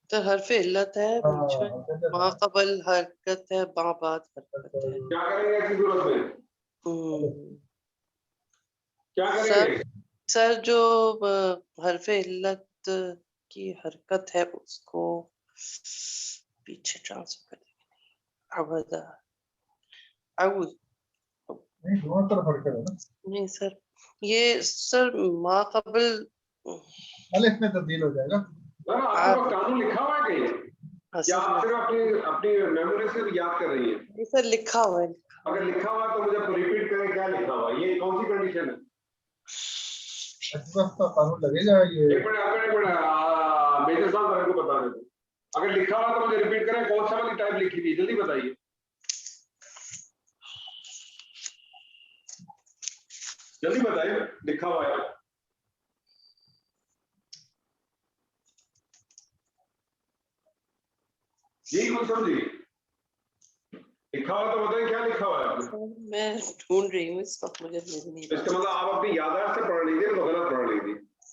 تو حرف علت ہے بیچ میں، ما قبل حرکت ہے، ما بعد حرکت ہے. کیا کریں گے ایسی صورت میں؟ کیا کریں گے؟ سر جو حرف علت کی حرکت ہے اس کو پیچھے ٹرانسفر کر دیں گے. عبد اعوذ نہیں دونوں طرف حرکت ہے نا. نہیں سر، یہ سر ما قبل الف میں تبدیل ہو جائے گا. آپ کے پاس قانون لکھا ہوا ہے کہ یا آپ صرف اپنی میموری سے یاد کر رہی ہیں؟ سر لکھا ہوا ہے. اگر لکھا ہوا تو مجھے ریپیٹ کریں کیا لکھا ہوا ہے. یہ کون سی کنڈیشن ہے؟ بس کا قانون لگے گا. یہ ایک منٹ میجر صاحب میرے کو بتا دیں. اگر لکھا ہوا تو مجھے ریپیٹ کریں کون سا والی ٹائپ لکھی تھی، جلدی بتائیے. جلدی بتائیے لکھا ہوا ہے. جی کچھ سمجھی لکھا ہوا تو بتائیے کیا لکھا ہوا ہے آپ نے. میں ڈھونڈ رہی ہوں اس وقت، مجھے نہیں. اس کا مطلب آپ اپنی یادداشت سے پڑھ لیجیے تو غلط پڑھ لیجیے.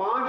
5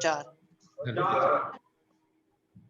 4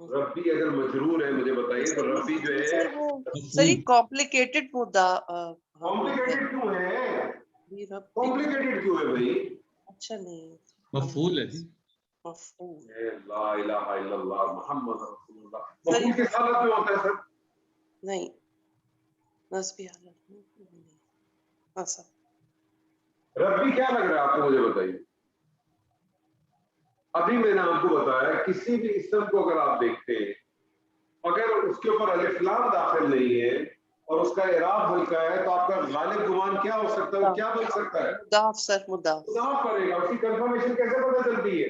ربی اگر مجرور ہے مجھے بتائیے تو ربی جو ہے سر وہ سر یہ کمپلیکیٹڈ کمپلیکیٹڈ کیوں ہے؟ کمپلیکیٹڈ کیوں ہے بھائی؟ اچھا نہیں مفعول ہے جی. مفعول لا الہ الا اللہ محمد رسول اللہ. مفعول کس حالت میں ہوتا ہے سر؟ نہیں نسبی حالت میں نہیں. ہاں سر ربی کیا لگ رہا ہے آپ کو مجھے بتائیے. ابھی میں نے آپ کو بتایا کسی بھی اسم کو اگر آپ دیکھتے ہیں اگر اس کے اوپر الف لام داخل نہیں ہے اور اس کا اعراب ہلکا ہے تو آپ کا غالب گمان کیا ہو سکتا ہے؟ وہ کیا بن سکتا ہے؟ مضاف سر مضاف. مضاف کرے گا. اس کی کنفرمیشن کیسے پتہ چلتی ہے؟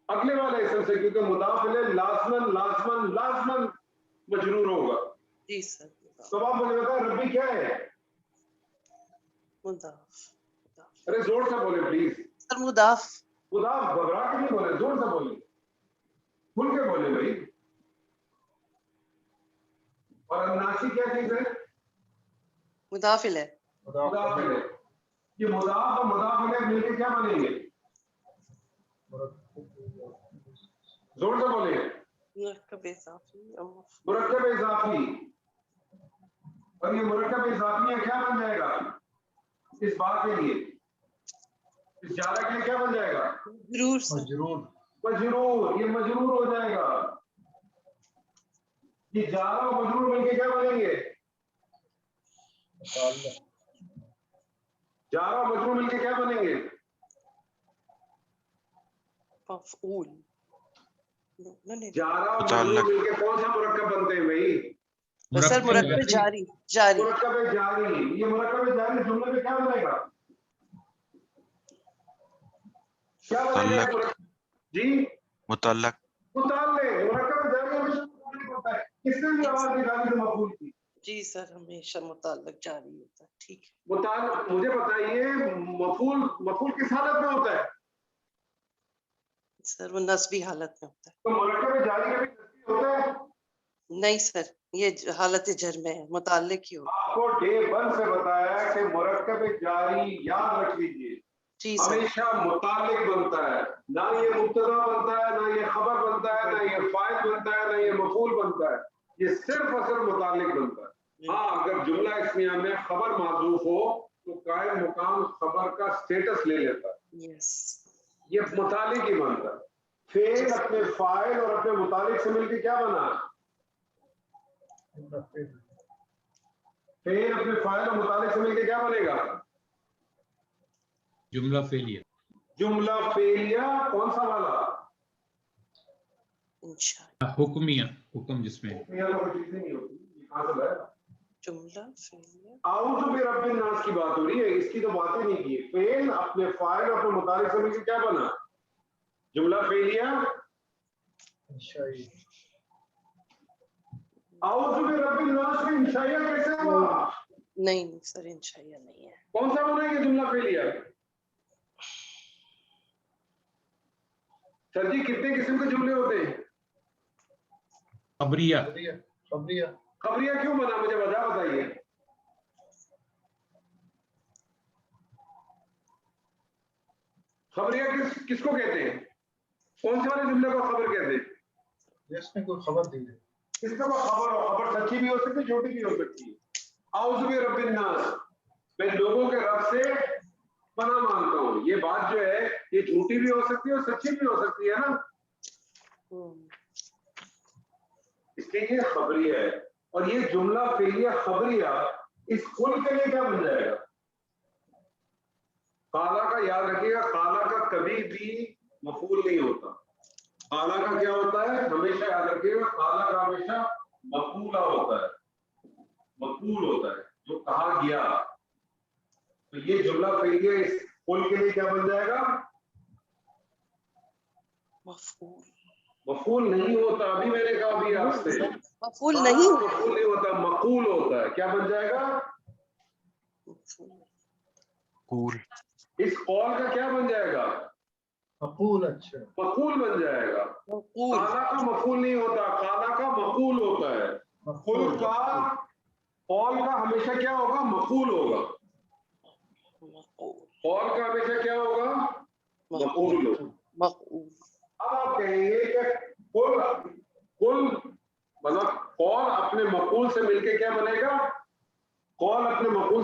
اگلے والے اسم سے، کیونکہ مضاف الیہ لازمن مجرور ہوگا. جی سر تو آپ مجھے بتائیں ربی کیا ہے؟ مضاف. ارے زور سے بولے پلیز. سر مضاف. مضاف گھبرا کے نہیں بولے، زور سے بولے، کھل کے بولے بھائی. اور الناسی کیا چیز ہے؟ مضاف الیہ. مضاف الیہ. یہ مضاف اور مضاف الیہ مل کے کیا بنیں گے؟ زور سے بولے. مرکب اضافی. مرکب اضافی. اور یہ مرکب اضافی کیا بن جائے گا اس بات کے لیے؟ اس جارہ کے لیے کیا بن جائے گا؟ مجرور سر. مجرور. یہ مجرور ہو جائے گا. یہ جارہ اور مجرور مل کے کیا بنیں گے؟ جارہ اور مجرور مل کے کیا بنیں گے؟ مفعول. جارہ اور مجرور مل کے کون سا مرکب بنتے ہیں بھائی؟ سر مرکب جاری. مرکب جاری. یہ مرکب جاری جملے میں کیا بنے گا؟ کیا بنے گا؟ جی متعلق. مرکب جاری ہمیشہ ہوتا ہے. کس نے بھی آواز نکالی تو مفعول کی. جی سر ہمیشہ متعلق جاری ہوتا ہے. ٹھیک ہے. متعلق مجھے بتائیے مفعول کس حالت میں ہوتا ہے؟ سر وہ نسبی حالت میں ہوتا ہے. تو مرکب جاری کا بھی نسبی ہوتا ہے؟ نہیں سر یہ حالت جر میں ہے، متعلق ہی ہوتا ہے. آپ کو ڈے 1 سے بتایا کہ مرکب جاری یاد رکھ لیجیے ہمیشہ متعلق بنتا ہے. نہ یہ مبتدا بنتا ہے، نہ یہ خبر بنتا ہے، نہ یہ فاعل بنتا ہے، نہ یہ مفعول بنتا ہے. یہ صرف اور صرف متعلق بنتا ہے. ہاں اگر جملہ اسمیہ میں خبر محذوف ہو تو قائم مقام خبر کا سٹیٹس لے لیتا ہے. یہ متعلق ہی بنتا ہے. فعل اپنے فاعل اور اپنے متعلق سے مل کے کیا بنا؟ فعل اپنے فاعل اور متعلق سے مل کے کیا بنے گا؟ جملہ فعلیہ. جملہ فعلیہ کون سا والا؟ حکمیہ. حکم جس میں جملہ فعلیہ. اعوذ برب الناس کی بات ہو رہی ہے، اس کی تو بات ہی نہیں کی. فعل اپنے فاعل اور اپنے متعلق سے مل کے کیا بنا؟ جملہ فعلیہ انشائیہ. اعوذ برب الناس میں انشائیہ کیسے ہوا؟ نہیں سر انشائیہ نہیں ہے. کون سا بنا یہ جملہ فعلیہ؟ سر جی کتنے قسم کے جملے ہوتے ہیں؟ خبریہ. خبریہ کیوں بنا مجھے وجہ بتائیے. خبریہ کس کو کہتے ہیں؟ کون سے والے جملے کو خبر کہتے ہیں؟ جس میں کوئی خبر دی ہے. اس میں کوئی خبر ہو، خبر سچی بھی ہو سکتی ہے جھوٹی بھی ہو سکتی ہے. اعوذ برب الناس میں لوگوں کے رب سے پناہ مانگتا ہوں. یہ بات جو ہے یہ جھوٹی بھی ہو سکتی ہے اور سچی بھی ہو سکتی ہے نا. اس لیے یہ خبریہ ہے. اور یہ جملہ فعلیہ خبریہ اس کل کے لیے کیا بن جائے گا؟ قالا کا یاد رکھیے گا، قالا کا کبھی بھی مفعول نہیں ہوتا. قالا کا کیا ہوتا ہے؟ ہمیشہ یاد رکھیے گا قالا کا ہمیشہ مفعولہ ہوتا ہے. مفعول ہوتا ہے جو کہا گیا. تو یہ جملہ فعلیہ اس کل کے لیے کیا بن جائے گا؟ مفعول نہیں ہوتا. ابھی میں نے کہا ابھی آپ سے مفعول نہیں مفعول نہیں ہوتا، مقول ہوتا ہے. کیا بن جائے گا؟ قول. اس قول کا کیا بن جائے گا؟ مقول. اچھا مقول بن جائے گا. قالا کا مفعول نہیں ہوتا، قالا کا مقول ہوتا ہے. قول کا قول کا ہمیشہ کیا ہوگا؟ مقول ہوگا. قول کا ہمیشہ کیا ہوگا؟ مقول ہوگا. اب آپ کہیں گے کہ قل